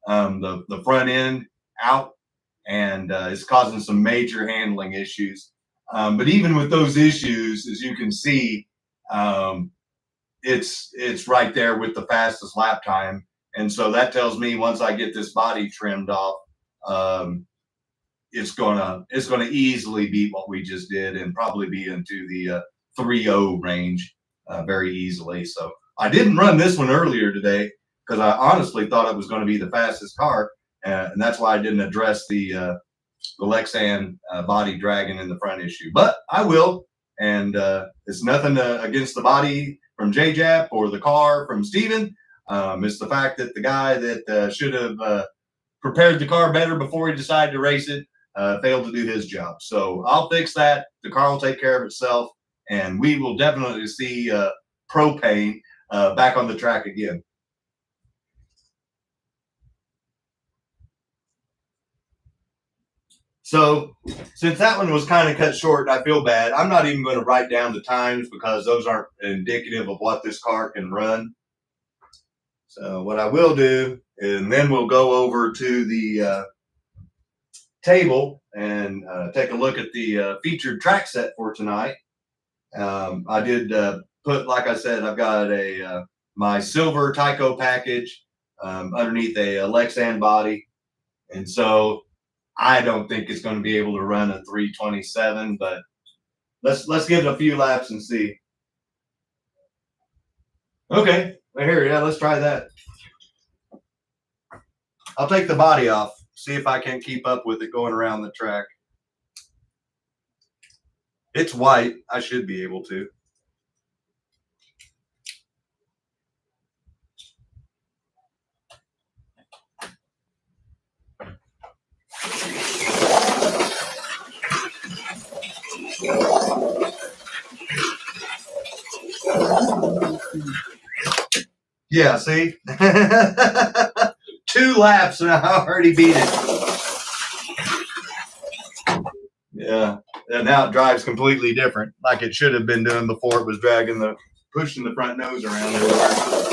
[SPEAKER 1] the front end out, and it's causing some major handling issues. But even with those issues, as you can see, it's right there with the fastest lap time. And so that tells me once I get this body trimmed off, it's gonna easily beat what we just did and probably be into the 3.0 range very easily. So I didn't run this one earlier today because I honestly thought it was going to be the fastest car, and that's why I didn't address the Lexan body dragging in the front issue. But I will, and it's nothing against the body from JJAP or the car from Steven. It's the fact that the guy that should have prepared the car better before he decided to race it failed to do his job. So I'll fix that. The car will take care of itself, and we will definitely see propane back on the track again. So since that one was kind of cut short, I feel bad. I'm not even going to write down the times because those aren't indicative of what this car can run. So what I will do, and then we'll go over to the table and take a look at the featured track set for tonight. I did put, like I said, I've got a my silver TYCO package underneath a Lexan body, and so I don't think it's going to be able to run a 327, but let's give it a few laps and see. Okay, here, yeah, let's try that. I'll take the body off, see if I can keep up with it going around the track. It's white. I should be able to. Yeah, see? 2 laps and I already beat it. Yeah, and now it drives completely different, like it should have been doing before it was pushing the front nose around everywhere.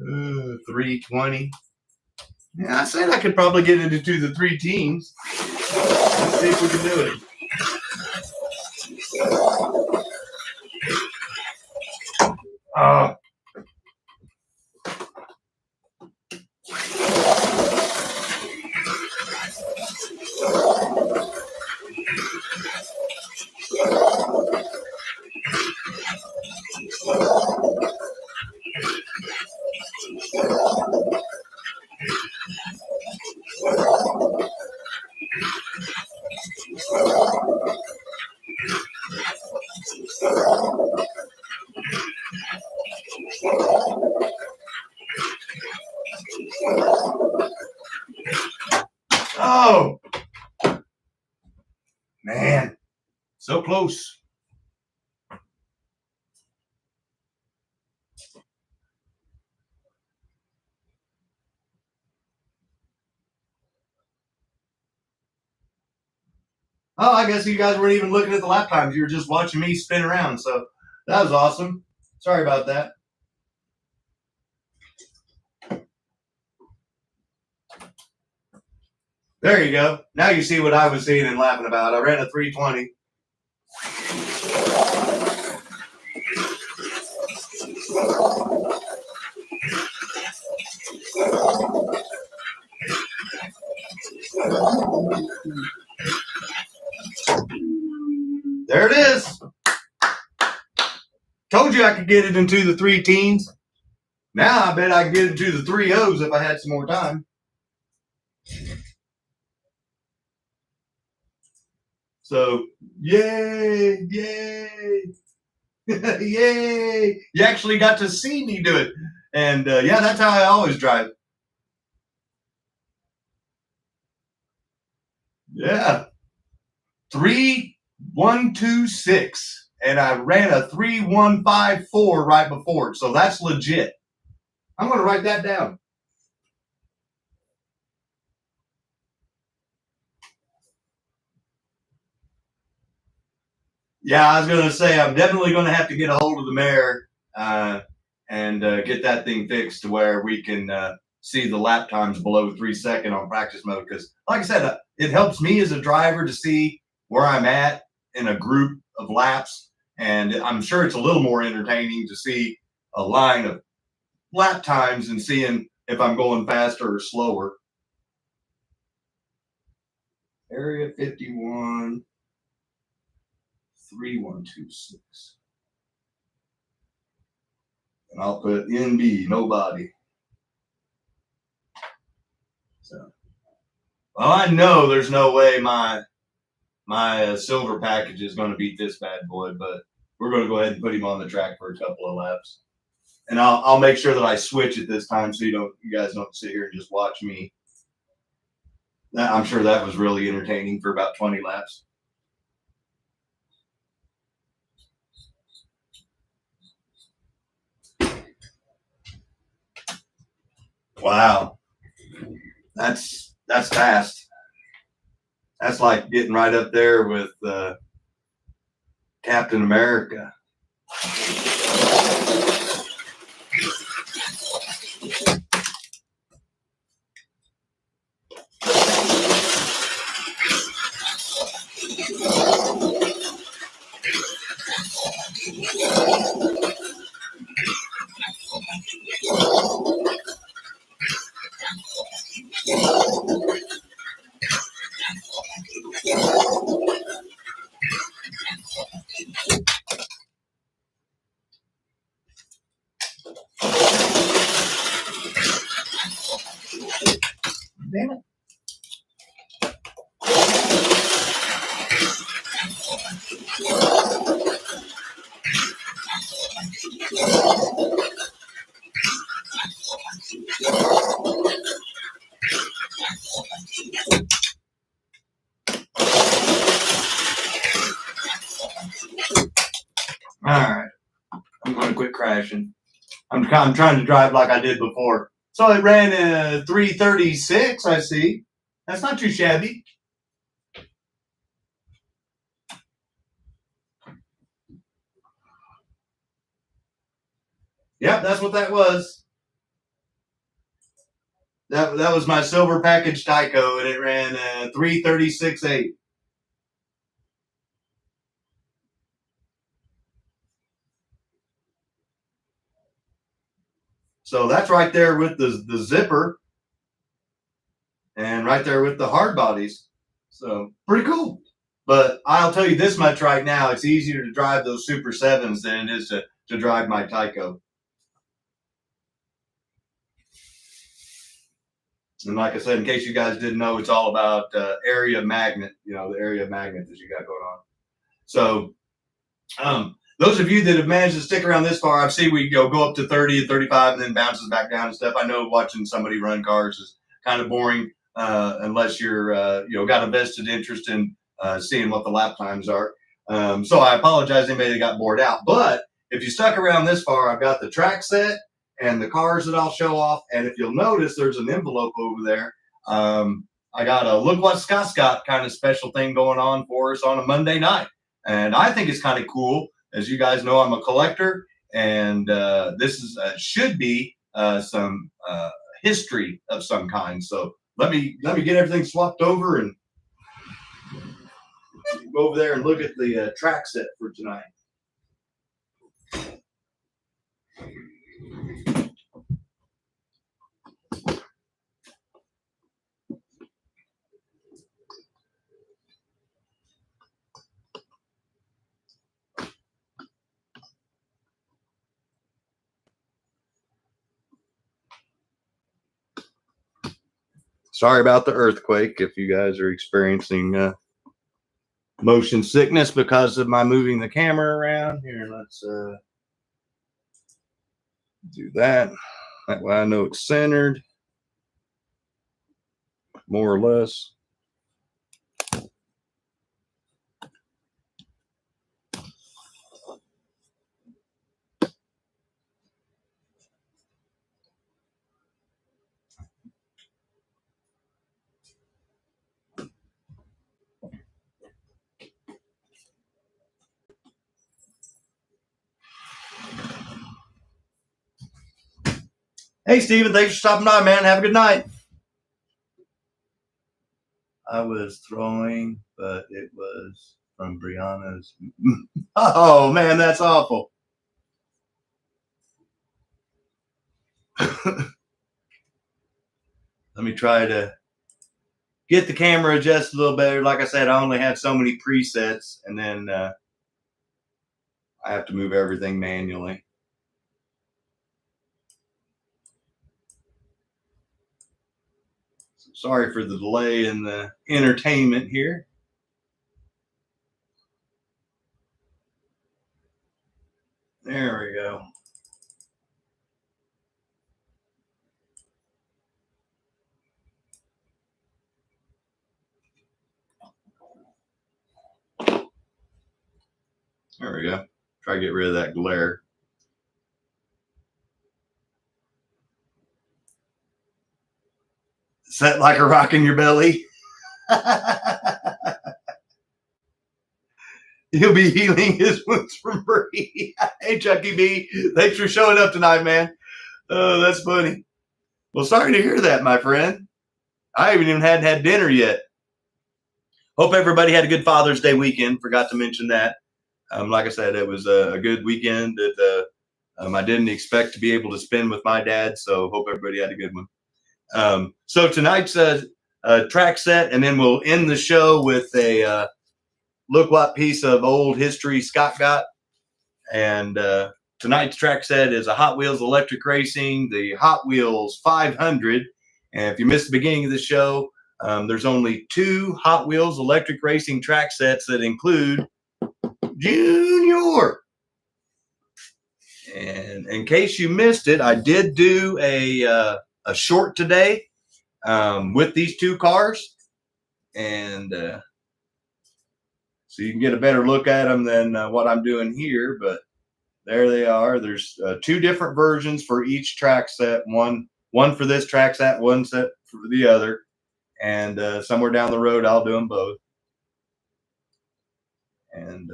[SPEAKER 1] Uh, 320. Yeah, I said I could probably get it into the 3 teens. Let's see if we can do it. Oh, man, so close. Oh, I guess you guys weren't even looking at the lap times. You were just watching me spin around. So that was awesome. Sorry about that. There you go. Now you see what I was seeing and laughing about. I ran a 320. There it is. Told you I could get it into the 3 teens. Now I bet I can get it into the 3 O's if I had some more time. So, yay, yay, yay. You actually got to see me do it. And yeah, that's how I always drive. Yeah. 3-1-2-6. And I ran a 3-1-5-4 right before it. So that's legit. I'm going to write that down. Yeah, I was going to say, I'm definitely going to have to get a hold of the mayor and get that thing fixed to where we can see the lap times below 3 seconds on practice mode. Because, like I said, it helps me as a driver to see where I'm at in a group of laps. And I'm sure it's a little more entertaining to see a line of lap times and seeing if I'm going faster or slower. Area 51. 3-1-2-6. And I'll put NB, nobody. So, well, I know there's no way my silver package is going to beat this bad boy, but we're going to go ahead and put him on the track for a couple of laps. And I'll make sure that I switch it this time so you guys don't sit here and just watch me. I'm sure that was really entertaining for about 20 laps. Wow, that's fast. That's like getting right up there with Captain America. Damn it. All right, I'm going to quit crashing. I'm trying to drive like I did before. So it ran 336, I see. That's not too shabby. Yep, that's what that was. That was my silver package TYCO, and it ran 336.8. So that's right there with the zipper, and right there with the hard bodies. So pretty cool. But I'll tell you this much right now: it's easier to drive those Super 7s than it is to drive my TYCO. And like I said, in case you guys didn't know, it's all about area magnet, the area magnet that you got going on. So those of you that have managed to stick around this far, I've seen we go up to 30 and 35 and then bounces back down and stuff. I know watching somebody run cars is kind of boring unless you're, got a vested interest in seeing what the lap times are. So I apologize to anybody that got bored out. But if you stuck around this far, I've got the track set and the cars that I'll show off. And if you'll notice, there's an envelope over there. I got a Look What Scott's Got kind of special thing going on for us on a Monday night. And I think it's kind of cool. As you guys know, I'm a collector, and this is should be some history of some kind. So let me get everything swapped over and go over there and look at the track set for tonight. Sorry about the earthquake if you guys are experiencing motion sickness because of my moving the camera around. Here, let's do that. That way I know it's centered, more or less. Hey, Steven, thanks for stopping by, man. Have a good night. I was throwing, but it was from Brianna's. Oh, man, that's awful. Let me try to get the camera adjusted a little better. Like I said, I only have so many presets, and then I have to move everything manually. Sorry for the delay in the entertainment here. There we go. There we go. Try to get rid of that glare. Set like a rock in your belly. He'll be healing his wounds from Bree. Hey, Chucky B. Thanks for showing up tonight, man. Oh, that's funny. Well, sorry to hear that, my friend. I haven't even had dinner yet. Hope everybody had a good Father's Day weekend. Forgot to mention that. Like I said, it was a good weekend that I didn't expect to be able to spend with my dad. So hope everybody had a good one. So tonight's track set, and then we'll end the show with a look what piece of old history Scott got. And tonight's track set is a Hot Wheels Electric Racing, the Hot Wheels 500. And if you missed the beginning of the show, there's only 2 Hot Wheels electric racing track sets that include Junior. And in case you missed it, I did do a short today with these 2 cars, and so you can get a better look at them than what I'm doing here. But there they are. There's 2 different versions for each track set. One for this track set, one set for the other. And somewhere down the road, I'll do them both. And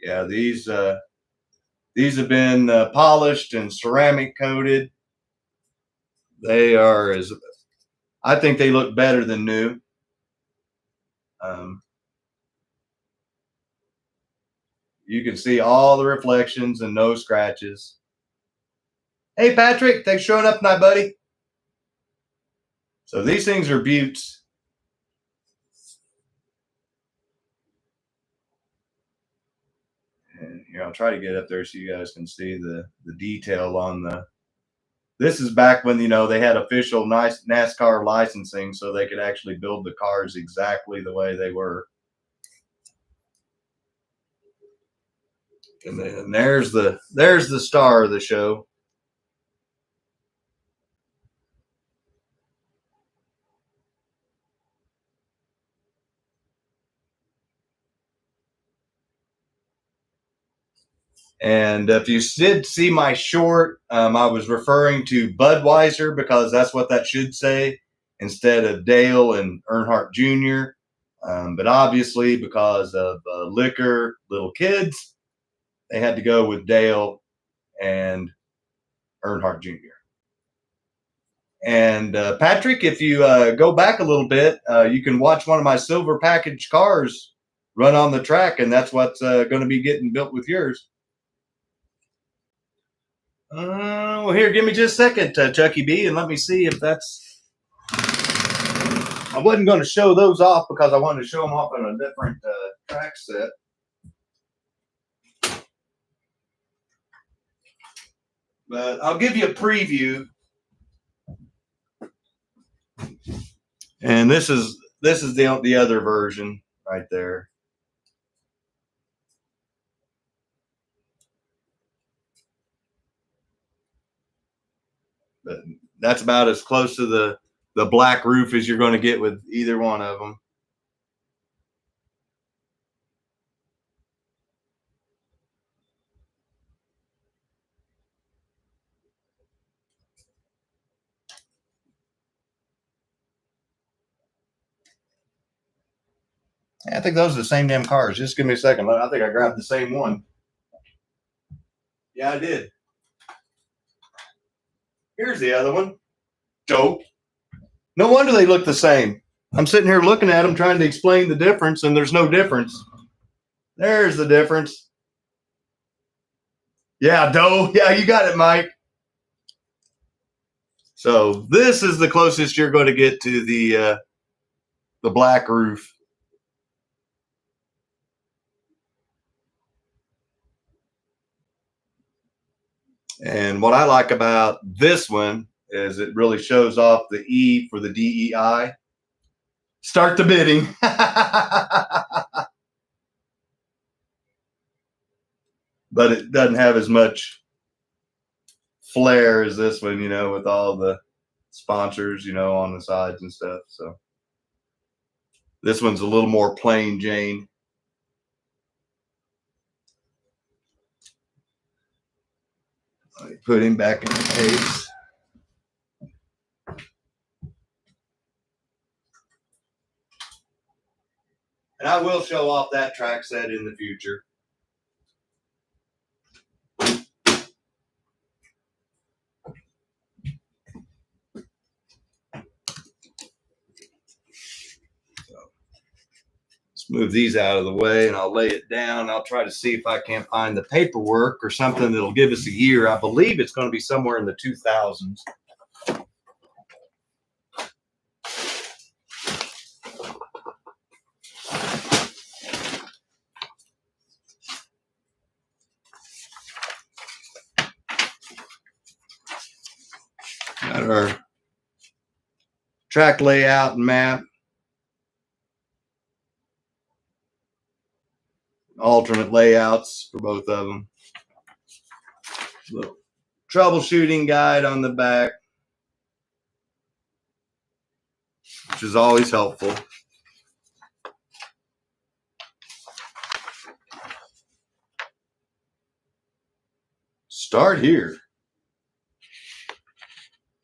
[SPEAKER 1] yeah, these have been polished and ceramic coated. They are I think they look better than new. You can see all the reflections and no scratches. Hey, Patrick, thanks for showing up tonight, buddy. So these things are beauts. And here, I'll try to get up there so you guys can see the detail on the. This is back when, they had official nice NASCAR licensing, so they could actually build the cars exactly the way they were. And then there's the star of the show. And if you did see my short, I was referring to Budweiser because that's what that should say instead of Dale and Earnhardt Jr. But obviously, because of liquor, little kids, they had to go with Dale and Earnhardt Jr. And Patrick, if you go back a little bit, you can watch one of my silver package cars run on the track, and that's what's going to be getting built with yours. Well, here, give me just a second, Chucky B, and let me see if that's. I wasn't going to show those off because I wanted to show them off on a different track set. But I'll give you a preview. And this is the other version right there. But that's about as close to the black roof as you're going to get with either one of them. I think those are the same damn cars. Just give me a second. I think I grabbed the same one. Yeah, I did. Here's the other one. Dope. No wonder they look the same. I'm sitting here looking at them trying to explain the difference, and there's no difference. There's the difference. Yeah, Doe. Yeah, you got it, Mike. So this is the closest you're going to get to the black roof. And what I like about this one is it really shows off the E for the DEI. Start the bidding. But it doesn't have as much flair as this one, with all the sponsors, on the sides and stuff. So this one's a little more plain Jane. Put him back in the case. And I will show off that track set in the future. Let's move these out of the way and I'll lay it down. I'll try to see if I can find the paperwork or something that'll give us a year. I believe it's going to be somewhere in the 2000s. Got our track layout and map. Alternate layouts for both of them. Little troubleshooting guide on the back, which is always helpful. Start here.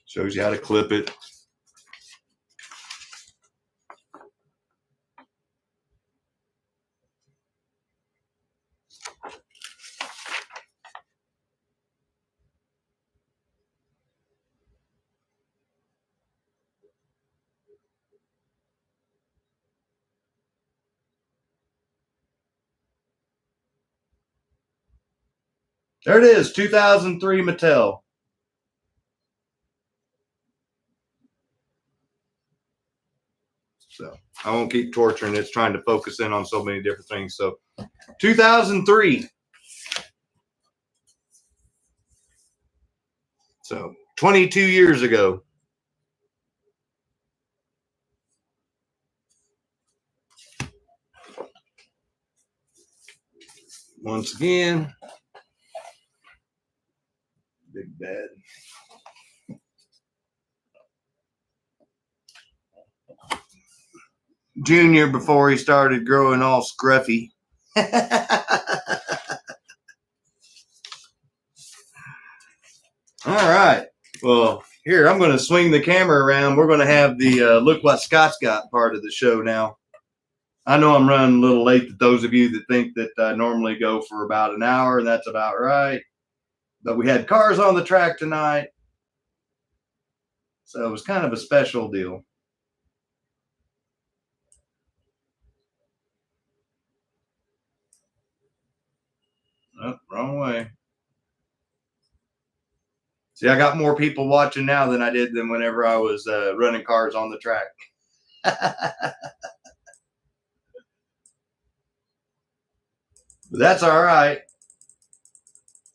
[SPEAKER 1] Shows you how to clip it. There it is, 2003 Mattel. So I won't keep torturing it. It's trying to focus in on so many different things. So 2003. So 22 years ago. Once again, big bad. Junior before he started growing all scruffy. All right. Well, here, I'm going to swing the camera around. We're going to have the Look What Scott's Got part of the show now. I know I'm running a little late to those of you that think that I normally go for about an hour, and that's about right. But we had cars on the track tonight, so it was kind of a special deal. Oh, wrong way. See, I got more people watching now than I did than whenever I was running cars on the track. But that's all right.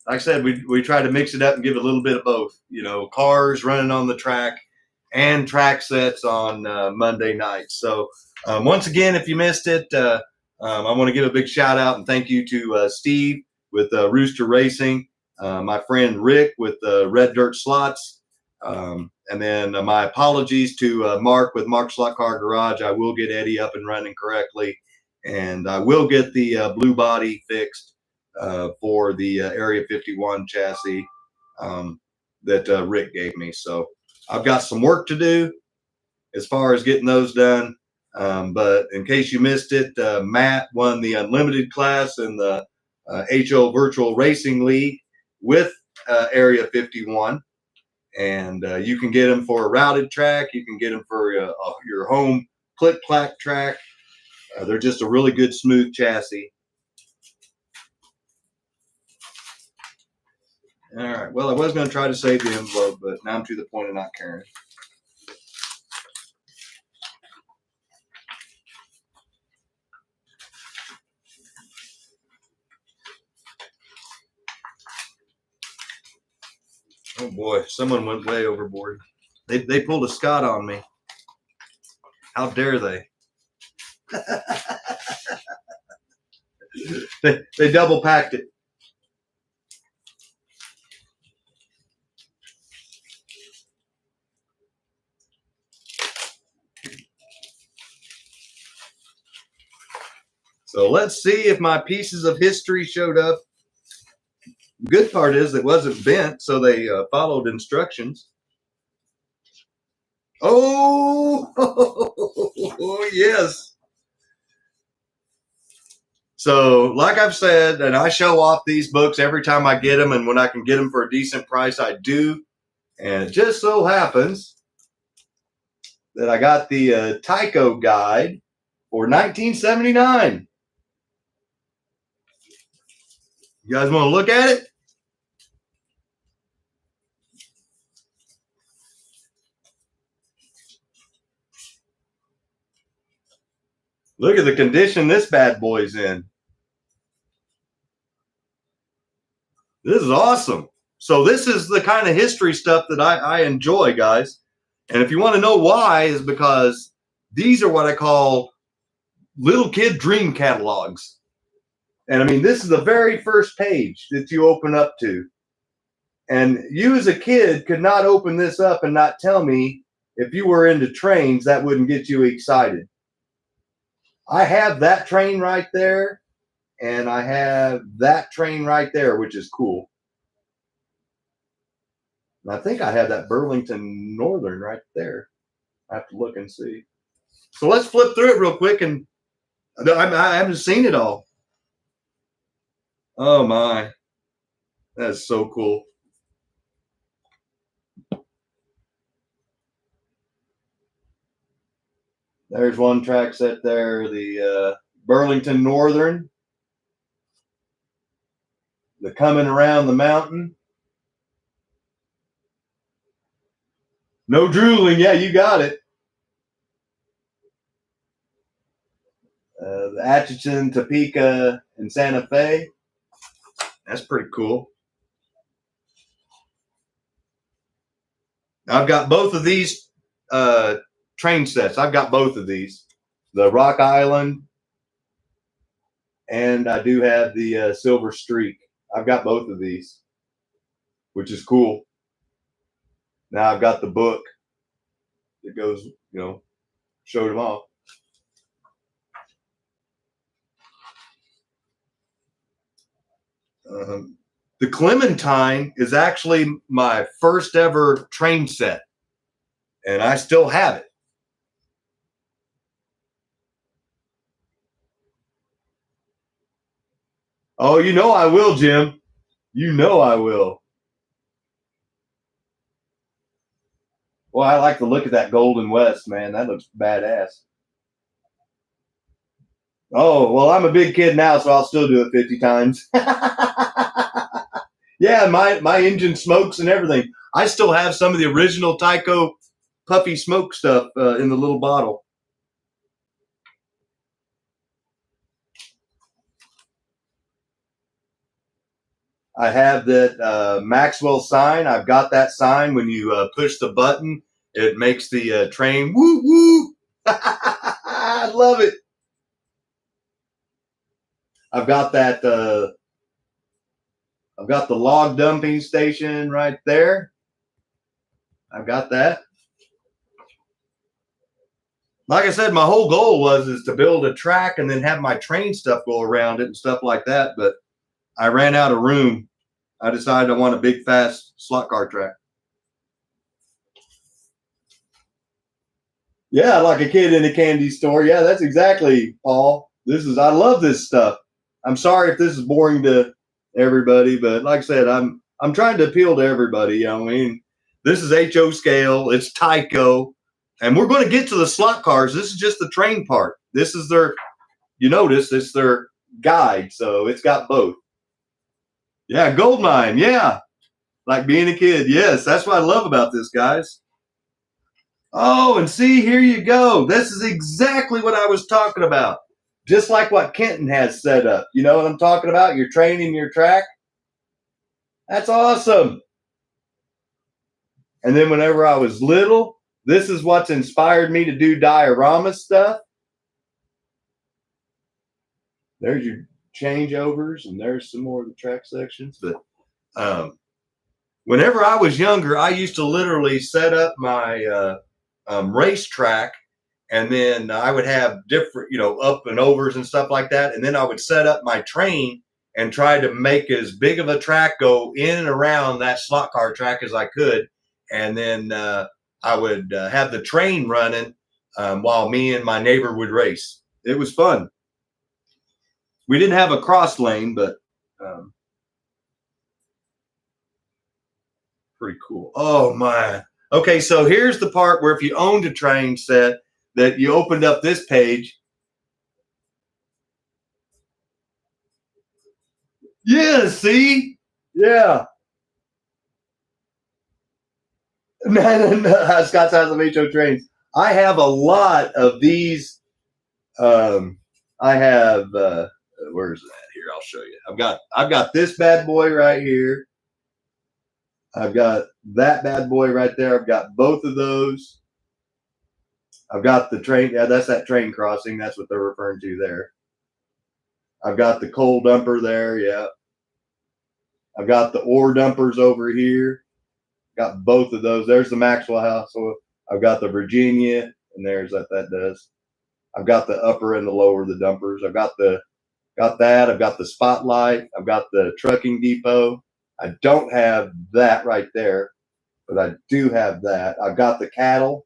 [SPEAKER 1] Like I said, we try to mix it up and give a little bit of both. You know, cars running on the track and track sets on Monday nights. So once again, if you missed it, I want to give a big shout out and thank you to Steve with Rooster Racing, my friend Rick with Red Dirt Slots, and then my apologies to Mark with Mark Slot Car Garage. I will get Eddie up and running correctly, and I will get the blue body fixed for the Area 51 chassis that Rick gave me. So I've got some work to do as far as getting those done. But in case you missed it, Matt won the Unlimited class in the HO Virtual Racing League with Area 51. And you can get them for a routed track. You can get them for your home click-clack track. They're just a really good, smooth chassis. All right. Well, I was going to try to save the envelope, but now I'm to the point of not caring. Oh boy, someone went way overboard. They pulled a Scott on me. How dare they? They double packed it. So let's see if my pieces of history showed up. The good part is it wasn't bent, so they followed instructions. Oh, yes. So like I've said, and I show off these books every time I get them, and when I can get them for a decent price, I do. And it just so happens that I got the TYCO guide for 1979. You guys want to look at it? Look at the condition this bad boy's in. This is awesome. So this is the kind of history stuff that I enjoy, guys. And if you want to know why, is because these are what I call little kid dream catalogs. And I mean, this is the very first page that you open up to. And you as a kid could not open this up and not tell me if you were into trains, that wouldn't get you excited. I have that train right there, and I have that train right there, which is cool. And I think I have that Burlington Northern right there. I have to look and see. So let's flip through it real quick, and I haven't seen it all. Oh my, that's so cool. There's one track set there, the Burlington Northern, the Coming Around the Mountain. No drooling, yeah, you got it. The Atchison, Topeka, and Santa Fe. That's pretty cool. I've got both of these train sets. I've got both of these, the Rock Island, and I do have the Silver Streak. I've got both of these, which is cool. Now I've got the book that goes, showed them off. The Clementine is actually my first ever train set, and I still have it. Oh, you know I will, Jim. You know I will. Well, I like the look of that Golden West, man. That looks badass. Oh, well, I'm a big kid now, so I'll still do it 50 times. Yeah, my engine smokes and everything. I still have some of the original TYCO puffy smoke stuff in the little bottle. I have that Maxwell sign. I've got that sign. When you push the button, it makes the train woo woo. I love it. I've got that. I've got the log dumping station right there. I've got that. Like I said, my whole goal is to build a track and then have my train stuff go around it and stuff like that. But I ran out of room. I decided I want a big, fast slot car track. Yeah, like a kid in a candy store. Yeah, that's exactly, Paul. I love this stuff. I'm sorry if this is boring to everybody, but like I said, I'm trying to appeal to everybody. You know what I mean? This is HO scale. It's TYCO. And we're going to get to the slot cars. This is just the train part. This is you notice, it's their guide. So it's got both. Yeah, gold mine. Yeah. Like being a kid. Yes, that's what I love about this, guys. Oh, and see, here you go. This is exactly what I was talking about. Just like what Kenton has set up. You know what I'm talking about? You're training your track. That's awesome. And then whenever I was little, this is what's inspired me to do diorama stuff. There's your changeovers, and there's some more of the track sections. But whenever I was younger, I used to literally set up my racetrack, and then I would have different, up and overs and stuff like that. And then I would set up my train and try to make as big of a track go in and around that slot car track as I could. And then I would have the train running while me and my neighbor would race. It was fun. We didn't have a cross lane, but pretty cool. Oh, my. Okay, so here's the part where if you owned a train set, that you opened up this page. Yeah, see? Yeah. Scott's House of HO Trains. I have a lot of these. I have, where's that? Here, I'll show you. I've got this bad boy right here. I've got that bad boy right there. I've got both of those. I've got the train. Yeah, that's that train crossing. That's what they're referring to there. I've got the coal dumper there. Yeah. I've got the ore dumpers over here. Got both of those. There's the Maxwell house. So I've got the Virginia, and there's what that does. I've got the upper and the lower, the dumpers. I've got that. I've got the spotlight. I've got the trucking depot. I don't have that right there, but I do have that. I've got the cattle.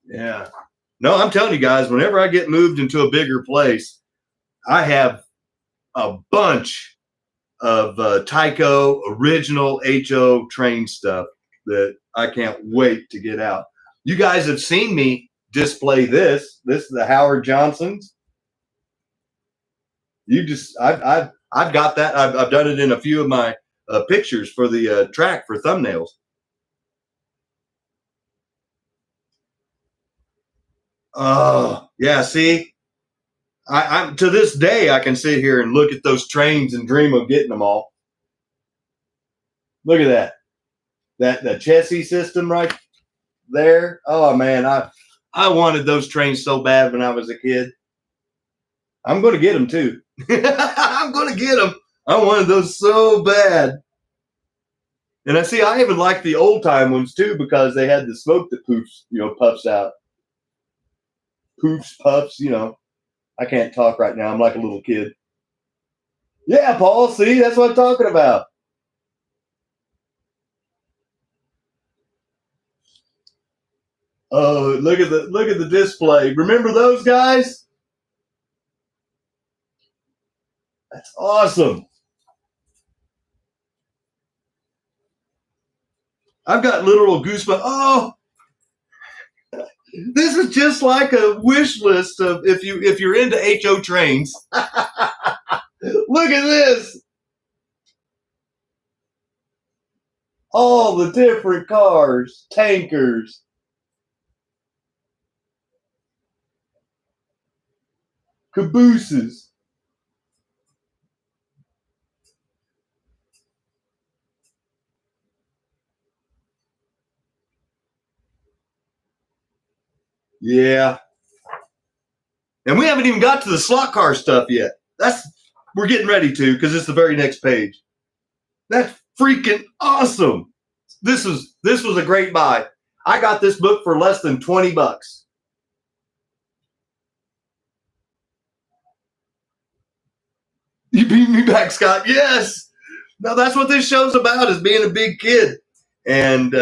[SPEAKER 1] Yeah. No, I'm telling you guys, whenever I get moved into a bigger place, I have a bunch of TYCO original HO train stuff that I can't wait to get out. You guys have seen me display this. This is the Howard Johnson's. I've got that. I've done it in a few of my pictures for the track for thumbnails. Oh yeah, see, I'm to this day I can sit here and look at those trains and dream of getting them all. Look at that the chassis system right there. Oh man, I wanted those trains so bad when I was a kid. I'm going to get them too. I'm going to get them. I wanted those so bad. And I even like the old time ones too because they had the smoke that puffs out. Poofs, puffs, I can't talk right now. I'm like a little kid. Yeah, Paul, see, that's what I'm talking about. Oh, look at the display. Remember those guys? That's awesome. I've got literal goosebumps. Oh, this is just like a wish list of if you're into HO trains. Look at this. All the different cars, tankers. Cabooses. Yeah. And we haven't even got to the slot car stuff yet. We're getting ready to because it's the very next page. That's freaking awesome. This was a great buy. I got this book for less than $20. You beat me back, Scott. Yes. Now that's what this show's about, is being a big kid. And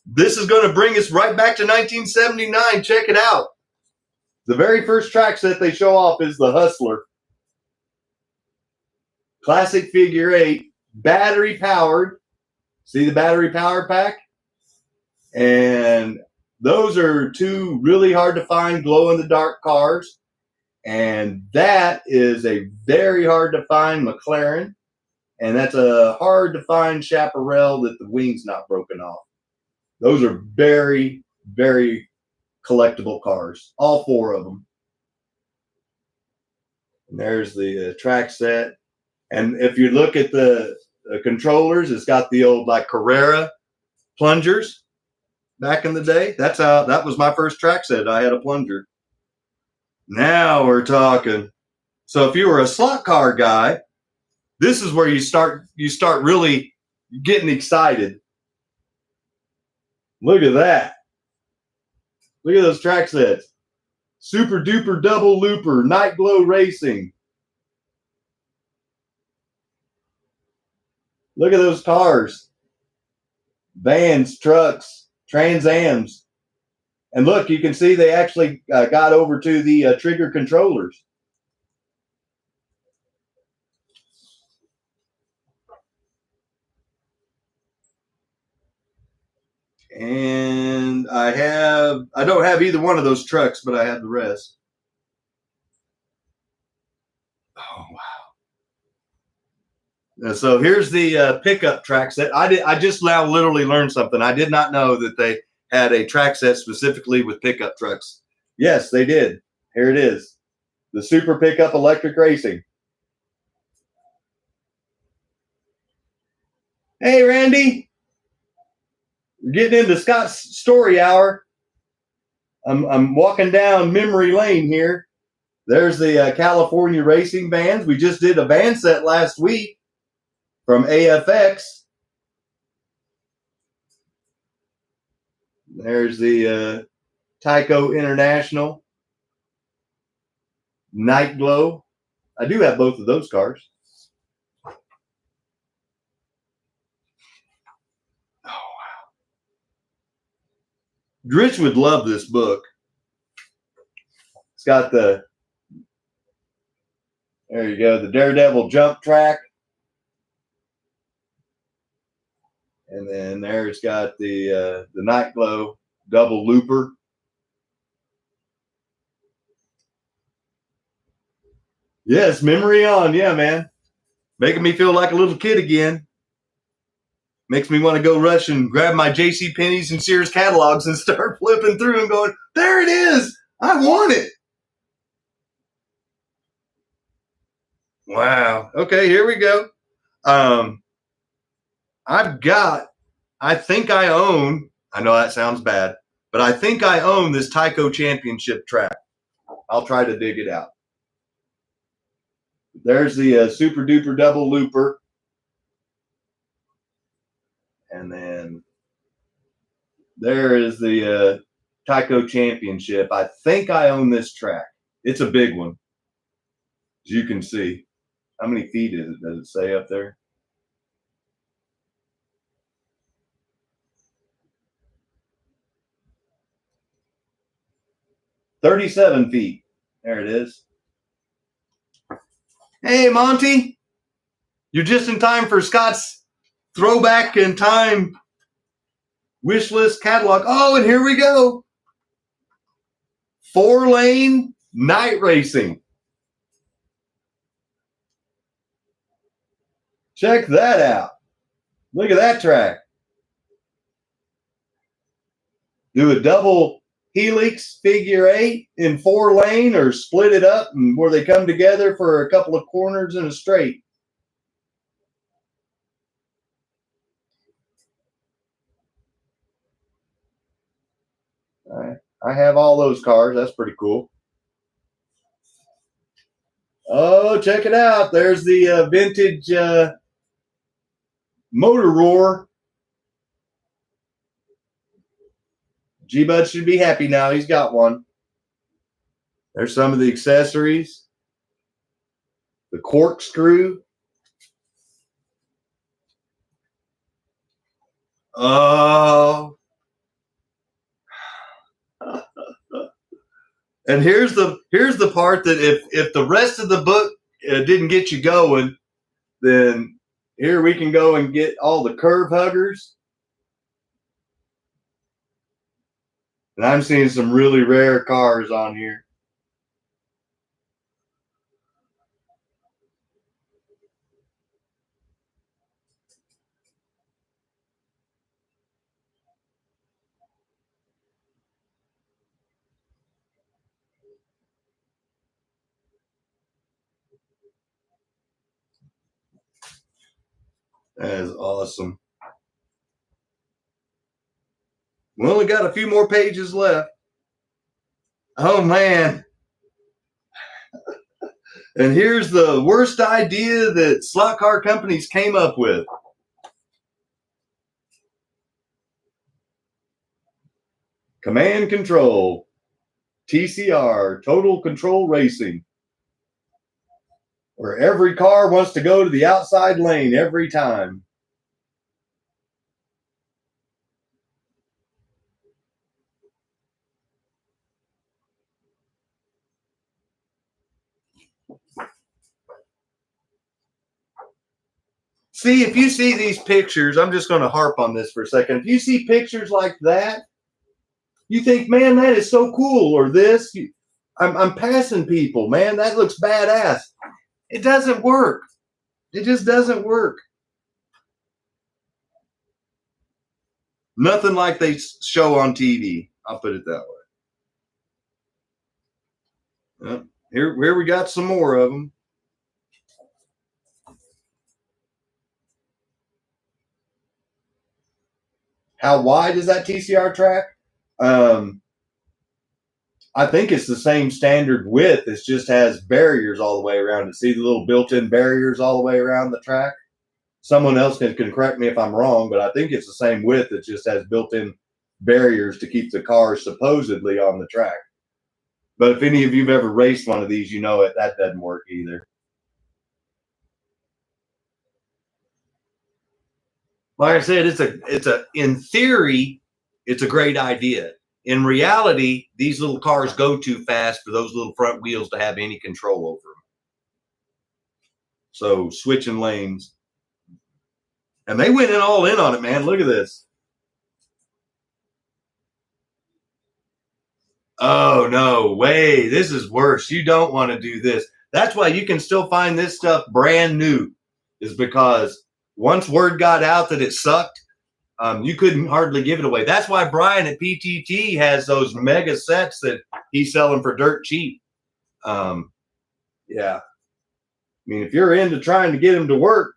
[SPEAKER 1] this is going to bring us right back to 1979. Check it out. The very first track set they show off is the Hustler. Classic figure 8, battery powered. See the battery power pack? And those are two really hard to find glow in the dark cars. And that is a very hard to find McLaren. And that's a hard to find Chaparral that the wing's not broken off. Those are very, very collectible cars, all 4 of them. And there's the track set. And if you look at the controllers, it's got the old like Carrera plungers back in the day. That was my first track set. I had a plunger. Now we're talking. So if you were a slot car guy, this is where you start really getting excited. Look at that. Look at those track sets. Super Duper Double Looper, Night Glow Racing. Look at those cars. Vans, trucks, Trans Ams. And look, you can see they actually got over to the trigger controllers. And I don't have either one of those trucks, but I have the rest. Oh, wow. So here's the pickup track set. I just now literally learned something. I did not know that they had a track set specifically with pickup trucks. Yes, they did. Here it is. The Super Pickup Electric Racing. Hey, Randy. We're getting into Scott's story hour. I'm walking down memory lane here. There's the California racing bands. We just did a band set last week from AFX. There's the TYCO International Night Glow. I do have both of those cars. Oh, wow. Rich would love this book. It's got the, there you go, the Daredevil jump track. And then there it's got the Night Glow double looper. Yes, memory on. Yeah, man. Making me feel like a little kid again. Makes me want to go rush and grab my J.C. Penney's and Sears catalogs and start flipping through and going, there it is. I want it. Wow. Okay, here we go. I think I own, I know that sounds bad, but I think I own this TYCO Championship track. I'll try to dig it out. There's the Super Duper Double Looper. And then there is the TYCO Championship. I think I own this track. It's a big one, as you can see. How many feet is it? Does it say up there? "37 feet. There it is. Hey, Monty. You're just in time for Scott's throwback in time wish list catalog. Oh, and here we go. 4-lane night racing. Check that out. Look at that track. Do a double helix figure 8 in 4-lane or split it up and where they come together for a couple of corners and a straight. I have all those cars. That's pretty cool. Oh, check it out. There's the vintage motor roar. G-Bud should be happy now. He's got one. There's some of the accessories. The corkscrew. Oh. And here's the part that if the rest of the book didn't get you going, then here we can go and get all the curve huggers. And I'm seeing some really rare cars on here. That is awesome. We only got a few more pages left. Oh, man. And here's the worst idea that slot car companies came up with. Command Control, TCR, Total Control Racing, where every car wants to go to the outside lane every time. See, if you see these pictures, I'm just going to harp on this for a second. If you see pictures like that, you think, man, that is so cool, or this. I'm passing people, man. That looks badass. It doesn't work. It just doesn't work. Nothing like they show on TV. I'll put it that way. Here we got some more of them. How wide is that TCR track? I think it's the same standard width. It just has barriers all the way around it. See the little built-in barriers all the way around the track? Someone else can correct me if I'm wrong, but I think it's the same width. It just has built-in barriers to keep the cars supposedly on the track. But if any of you've ever raced one of these, you know it. That doesn't work either. Like I said, in theory, it's a great idea. In reality, these little cars go too fast for those little front wheels to have any control over them. So switching lanes. And they went all in on it, man. Look at this. Oh, no way. This is worse. You don't want to do this. That's why you can still find this stuff brand new, is because once word got out that it sucked, you couldn't hardly give it away. That's why Brian at PTT has those mega sets that he's selling for dirt cheap. Yeah. I mean, if you're into trying to get them to work,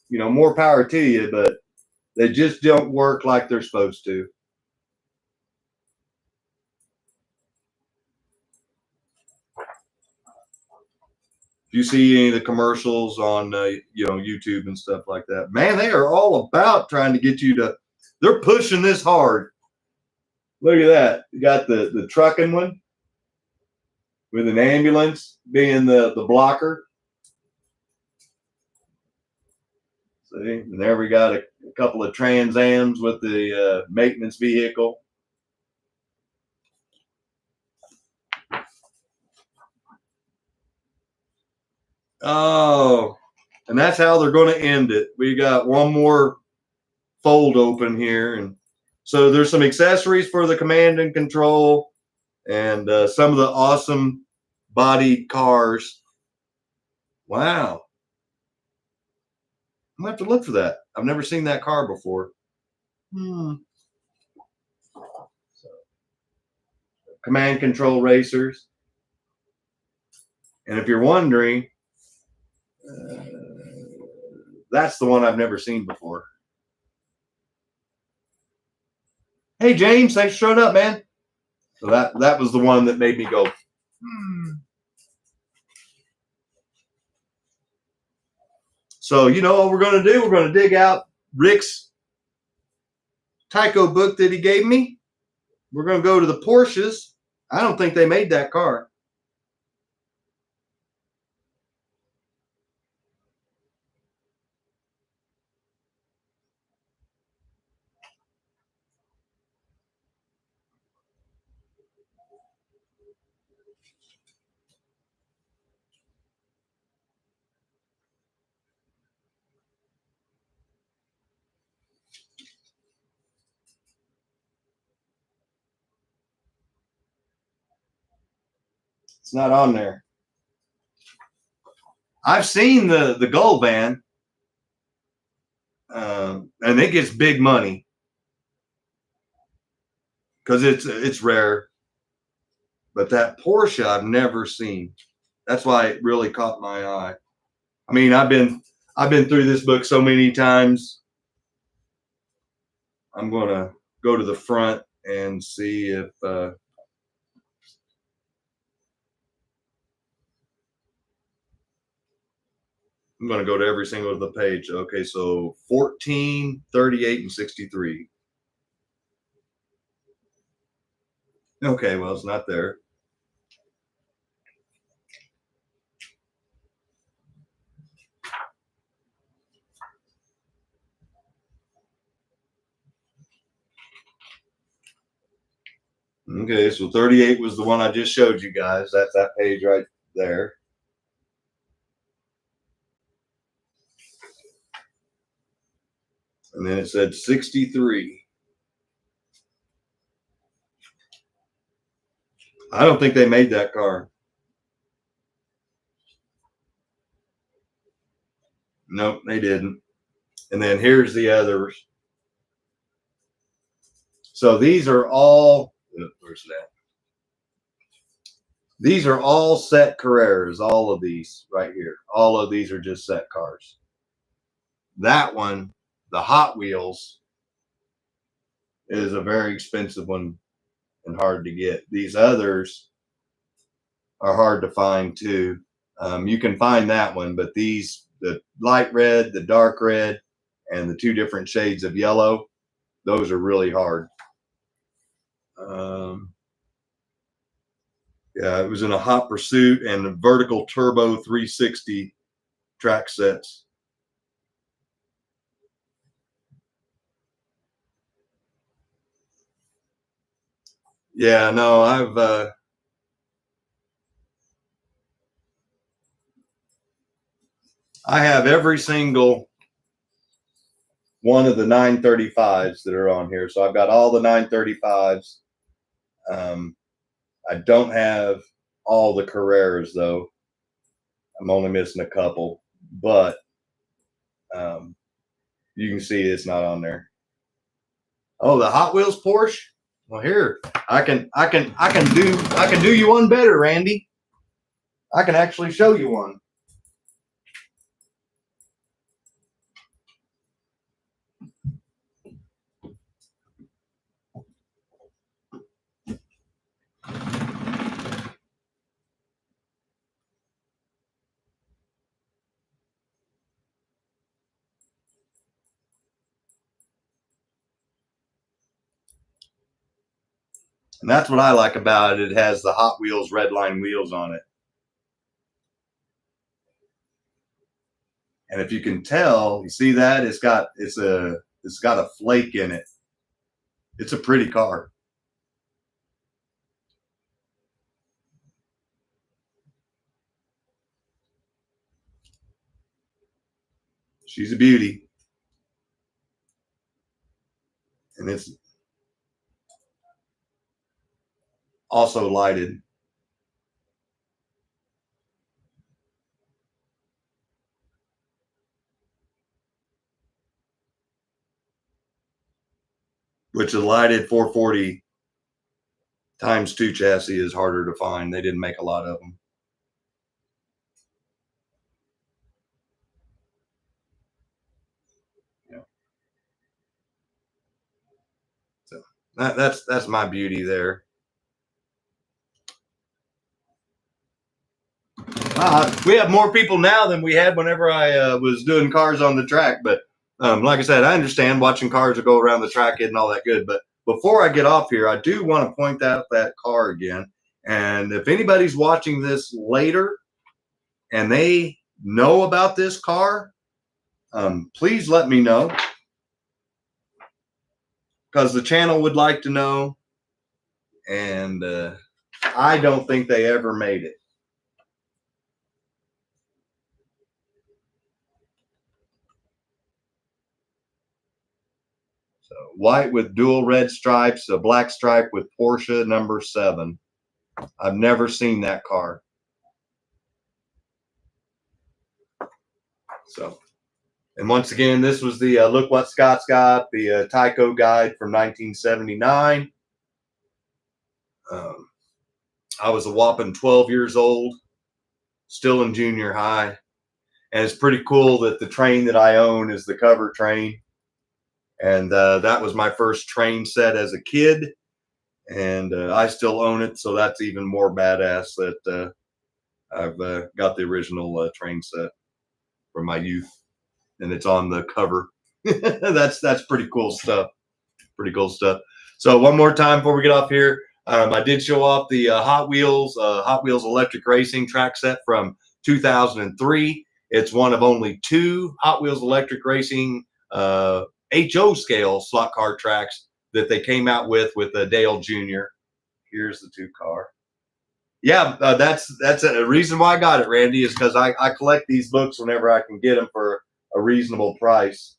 [SPEAKER 1] you know, more power to you, but they just don't work like they're supposed to. If you see any of the commercials on, YouTube and stuff like that, man, they are all about trying to get you to, they're pushing this hard. Look at that. You got the trucking one with an ambulance being the blocker. See, and there we got a couple of Trans Ams with the maintenance vehicle. Oh, and that's how they're going to end it. We got one more fold open here, and so there's some accessories for the command and control, and some of the awesome bodied cars. Wow, I'm gonna have to look for that. I've never seen that car before. So, command control racers, and if you're wondering, that's the one I've never seen before. Hey James, thanks for showing up, man. So that was the one that made me go. So you know what we're going to do? We're going to dig out Rick's TYCO book that he gave me. We're going to go to the Porsches. I don't think they made that car. It's not on there. I've seen the Gull van, and it gets big money because it's rare. But that Porsche I've never seen. That's why it really caught my eye. I mean, I've been through this book so many times. I'm gonna go to the front and see if I'm going to go to every single of the page. Okay, so 14, 38, and 63. Okay, well, it's not there. Okay, so 38 was the one I just showed you guys. That's that page right there. And then it said 63. I don't think they made that car. Nope, they didn't. And then here's the others. So these are all, where's that? These are all set Carreras, all of these right here. All of these are just set cars. That one, the Hot Wheels, is a very expensive one and hard to get. These others are hard to find too. You can find that one, but these, the light red, the dark red, and the two different shades of yellow, those are really hard. Yeah, it was in a Hot Pursuit and a vertical turbo 360 track sets. Yeah, no, I have every single one of the 935s that are on here. So I've got all the 935s. I don't have all the Carreras though. I'm only missing a couple, but you can see it's not on there. Oh, the Hot Wheels Porsche. Well, here I can do you one better, Randy. I can actually show you one. And that's what I like about it. It has the Hot Wheels Redline wheels on it. And if you can tell, you see that it's got a flake in it. It's a pretty car. She's a beauty. And it's also lighted. Which the lighted 440 ×2 chassis is harder to find. They didn't make a lot of them. Yeah. So that's my beauty there. We have more people now than we had whenever I was doing cars on the track. But like I said, I understand watching cars go around the track isn't all that good. But before I get off here, I do want to point out that car again. And if anybody's watching this later and they know about this car, please let me know, because the channel would like to know. And I don't think they ever made it. So white with dual red stripes, a black stripe with Porsche number 7. I've never seen that car. So, and once again, this was the Look What Scott's Got, the TYCO guide from 1979. I was a whopping 12 years old, still in junior high. And it's pretty cool that the train that I own is the cover train. And that was my first train set as a kid. And I still own it. So that's even more badass that I've got the original train set from my youth. And it's on the cover. That's pretty cool stuff. Pretty cool stuff. So one more time before we get off here, I did show off the Hot Wheels Electric Racing track set from 2003. It's one of only 2 Hot Wheels Electric Racing HO scale slot car tracks that they came out with Dale Jr. Here's the 2 car. Yeah, that's a reason why I got it, Randy, is because I collect these books whenever I can get them for a reasonable price.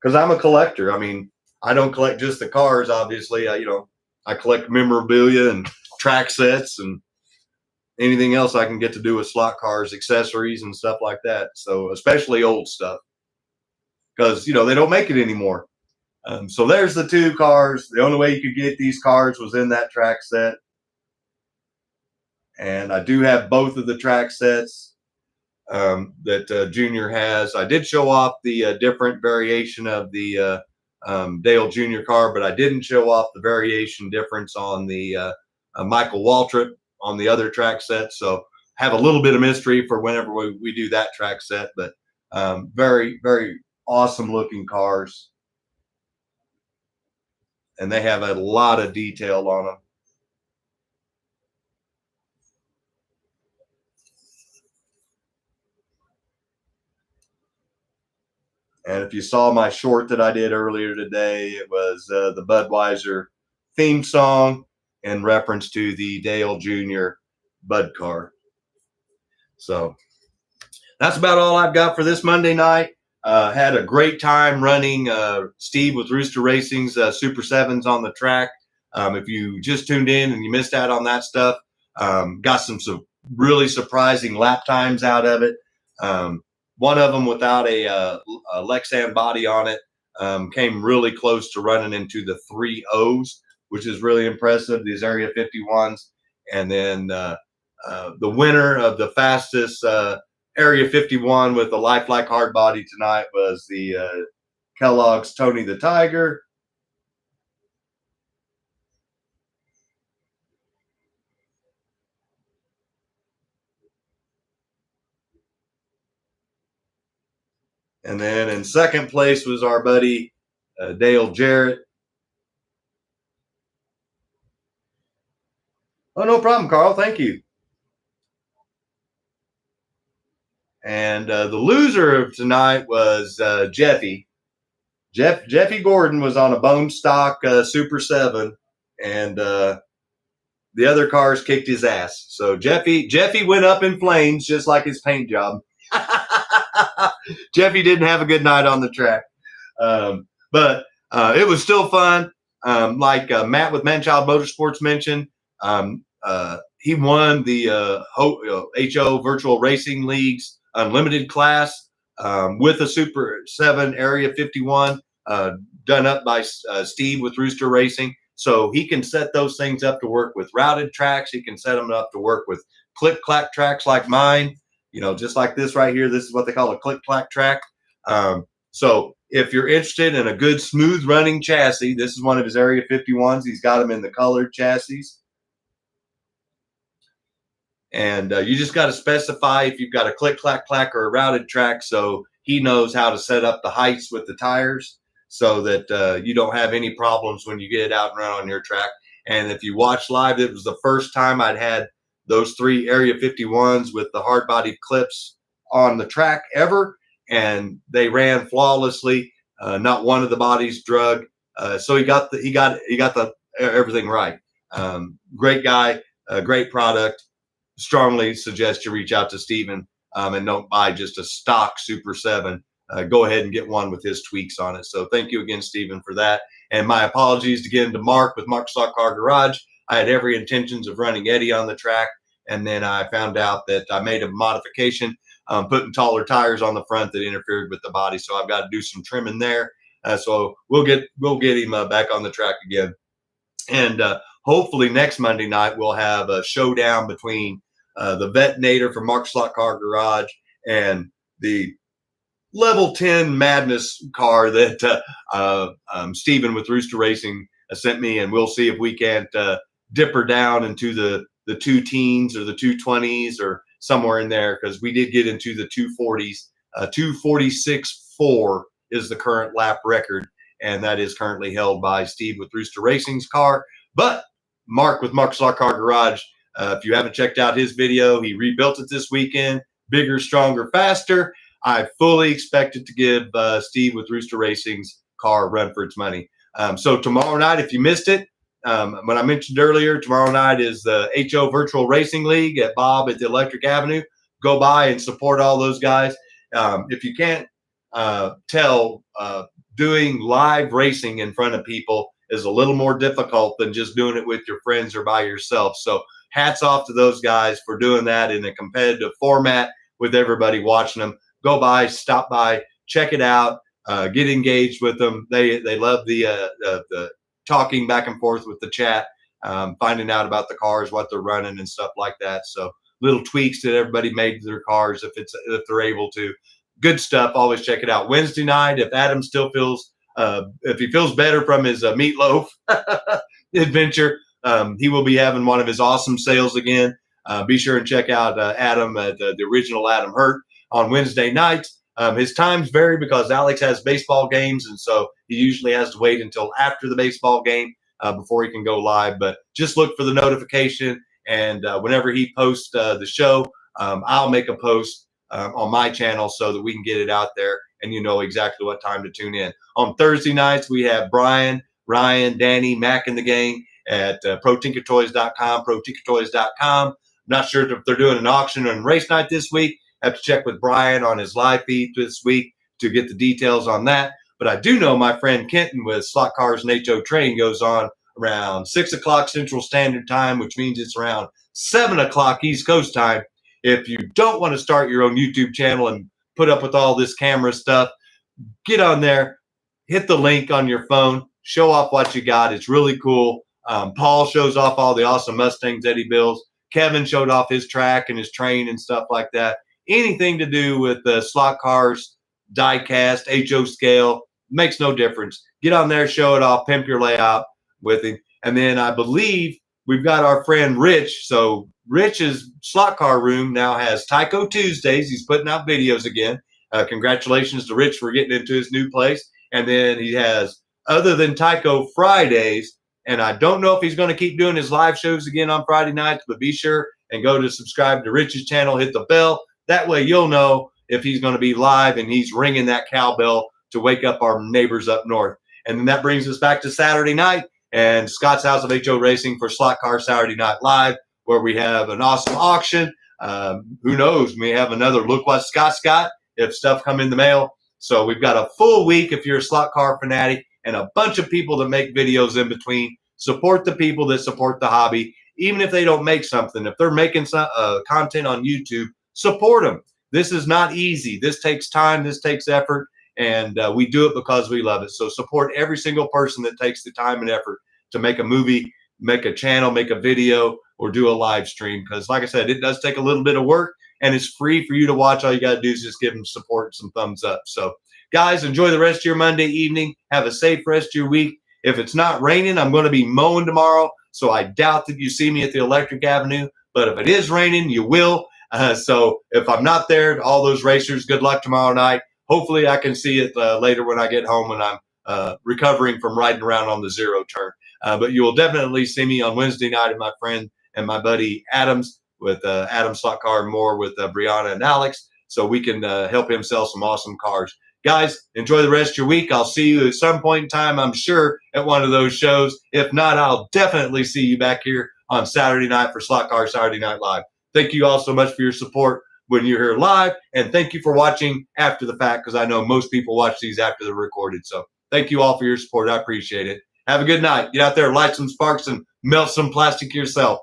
[SPEAKER 1] Because I'm a collector. I mean, I don't collect just the cars, obviously. I collect memorabilia and track sets and anything else I can get to do with slot cars, accessories and stuff like that. So especially old stuff, because they don't make it anymore. So there's the 2 cars. The only way you could get these cars was in that track set. And I do have both of the track sets that Junior has. I did show off the different variation of the Dale Jr. car, but I didn't show off the variation difference on the Michael Waltrip on the other track set. So have a little bit of mystery for whenever we do that track set, but very, very awesome looking cars. And they have a lot of detail on them. And if you saw my short that I did earlier today, it was the Budweiser theme song in reference to the Dale Jr. Bud car. So that's about all I've got for this Monday night. Had a great time running Steve with Rooster Racing's Super 7s on the track. If you just tuned in and you missed out on that stuff, got some really surprising lap times out of it. One of them without a Lexan body on it came really close to running into the 3.0s, which is really impressive, these Area 51s. And then the winner of the fastest Area 51 with a lifelike hard body tonight was the Kellogg's Tony the Tiger. And then in second place was our buddy Dale Jarrett. Oh, no problem, Carl. Thank you. And the loser of tonight was Jeffy. Jeffy Gordon was on a bone stock Super 7, and the other cars kicked his ass. So Jeffy went up in flames just like his paint job. Jeffy didn't have a good night on the track. But it was still fun. Like Matt with Manchild Motorsports mentioned, he won the HO Virtual Racing League's Unlimited class with a Super 7 Area 51 done up by Steve with Rooster Racing. So he can set those things up to work with routed tracks. He can set them up to work with click-clack tracks like mine. You know, just like this right here. This is what they call a click-clack track. So if you're interested in a good smooth running chassis, this is one of his Area 51s. He's got them in the colored chassis. And you just got to specify if you've got a click, clack, clack or a routed track, so he knows how to set up the heights with the tires so that you don't have any problems when you get out and run on your track. And if you watch live, it was the first time I'd had those 3 Area 51s with the hard-bodied clips on the track ever, and they ran flawlessly. Not one of the bodies drug. So he got everything right. Great guy, great product. Strongly suggest you reach out to Steven and don't buy just a stock Super 7. Go ahead and get one with his tweaks on it. So thank you again, Steven, for that. And my apologies again to Mark with Mark's SLOTCAR Garage. I had every intentions of running Eddie on the track, and then I found out that I made a modification, putting taller tires on the front that interfered with the body. So I've got to do some trimming there. So we'll get him back on the track again. And hopefully next Monday night we'll have a showdown between the Vetinator from Mark's SLOTCAR Garage and the Level 10 Madness car that Steven with Rooster Racing sent me, and we'll see if we can't dip her down into the 2 teens or the 220s or somewhere in there, because we did get into the 240s. 246.4 is the current lap record, and that is currently held by Steve with Rooster Racing's car. But Mark with Mark's SLOTCAR Garage, if you haven't checked out his video, he rebuilt it this weekend. Bigger, stronger, faster. I fully expect it to give Steve with Rooster Racing's car a run for its money. So tomorrow night, if you missed it, when I mentioned earlier, tomorrow night is the HO Virtual Racing League at Bob at the Electric Avenue. Go by and support all those guys. If you can't tell, doing live racing in front of people is a little more difficult than just doing it with your friends or by yourself. So hats off to those guys for doing that in a competitive format with everybody watching them. Go by, stop by, check it out, get engaged with them. They love the talking back and forth with the chat, finding out about the cars, what they're running and stuff like that. So little tweaks that everybody made to their cars if they're able to. Good stuff. Always check it out. Wednesday night, if Adam still feels if he feels better from his meatloaf adventure, he will be having one of his awesome sales again. Be sure and check out Adam at the original Adam Hurt on Wednesday nights. His times vary because Alex has baseball games, and so he usually has to wait until after the baseball game before he can go live. But just look for the notification, and whenever he posts the show, I'll make a post on my channel so that we can get it out there and you know exactly what time to tune in. On Thursday nights, we have Brian, Ryan, Danny, Mac, and the gang at ProTinkerToys.com, ProTinkerToys.com. Not sure if they're doing an auction and race night this week. Have to check with Brian on his live feed this week to get the details on that. But I do know my friend Kenton with Slot Cars and HO Train goes on around 6 o'clock Central Standard Time, which means it's around 7 o'clock East Coast time. If you don't want to start your own YouTube channel and put up with all this camera stuff, get on there, hit the link on your phone, show off what you got. It's really cool. Paul shows off all the awesome Mustangs that he builds. Kevin showed off his track and his train and stuff like that. Anything to do with the slot cars, die-cast, HO scale, makes no difference. Get on there, show it off, pimp your layout with him. And then I believe we've got our friend Rich. So Rich's slot car room now has TYCO Tuesdays. He's putting out videos again. Congratulations to Rich for getting into his new place. And then he has, other than TYCO, Fridays. And I don't know if he's going to keep doing his live shows again on Friday nights, but be sure and go to subscribe to Rich's channel, hit the bell. That way you'll know if he's going to be live and he's ringing that cowbell to wake up our neighbors up north. And then that brings us back to Saturday night and Scott's House of HO Racing for Slot Car Saturday Night Live, where we have an awesome auction. Who knows? We have another Look What Scott's Got if stuff come in the mail. So we've got a full week if you're a slot car fanatic and a bunch of people that make videos in between. Support the people that support the hobby, even if they don't make something. If they're making some content on YouTube, support them. This is not easy. This takes time. This takes effort. And we do it because we love it. So support every single person that takes the time and effort to make a movie, make a channel, make a video, or do a live stream. Because like I said, it does take a little bit of work and it's free for you to watch. All you got to do is just give them support, some thumbs up. So guys, enjoy the rest of your Monday evening. Have a safe rest of your week. If it's not raining, I'm going to be mowing tomorrow. So I doubt that you see me at the Electric Avenue. But if it is raining, you will. So if I'm not there, all those racers, good luck tomorrow night. Hopefully I can see it later when I get home when I'm recovering from riding around on the zero turn. But you will definitely see me on Wednesday night at my friend and my buddy Adams with Adam Slot Car and More with Brianna and Alex. So we can help him sell some awesome cars. Guys, enjoy the rest of your week. I'll see you at some point in time, I'm sure, at one of those shows. If not, I'll definitely see you back here on Saturday night for Slot Car Saturday Night Live. Thank you all so much for your support when you're here live, and thank you for watching after the fact, because I know most people watch these after they're recorded. So thank you all for your support. I appreciate it. Have a good night. Get out there, light some sparks, and melt some plastic yourself.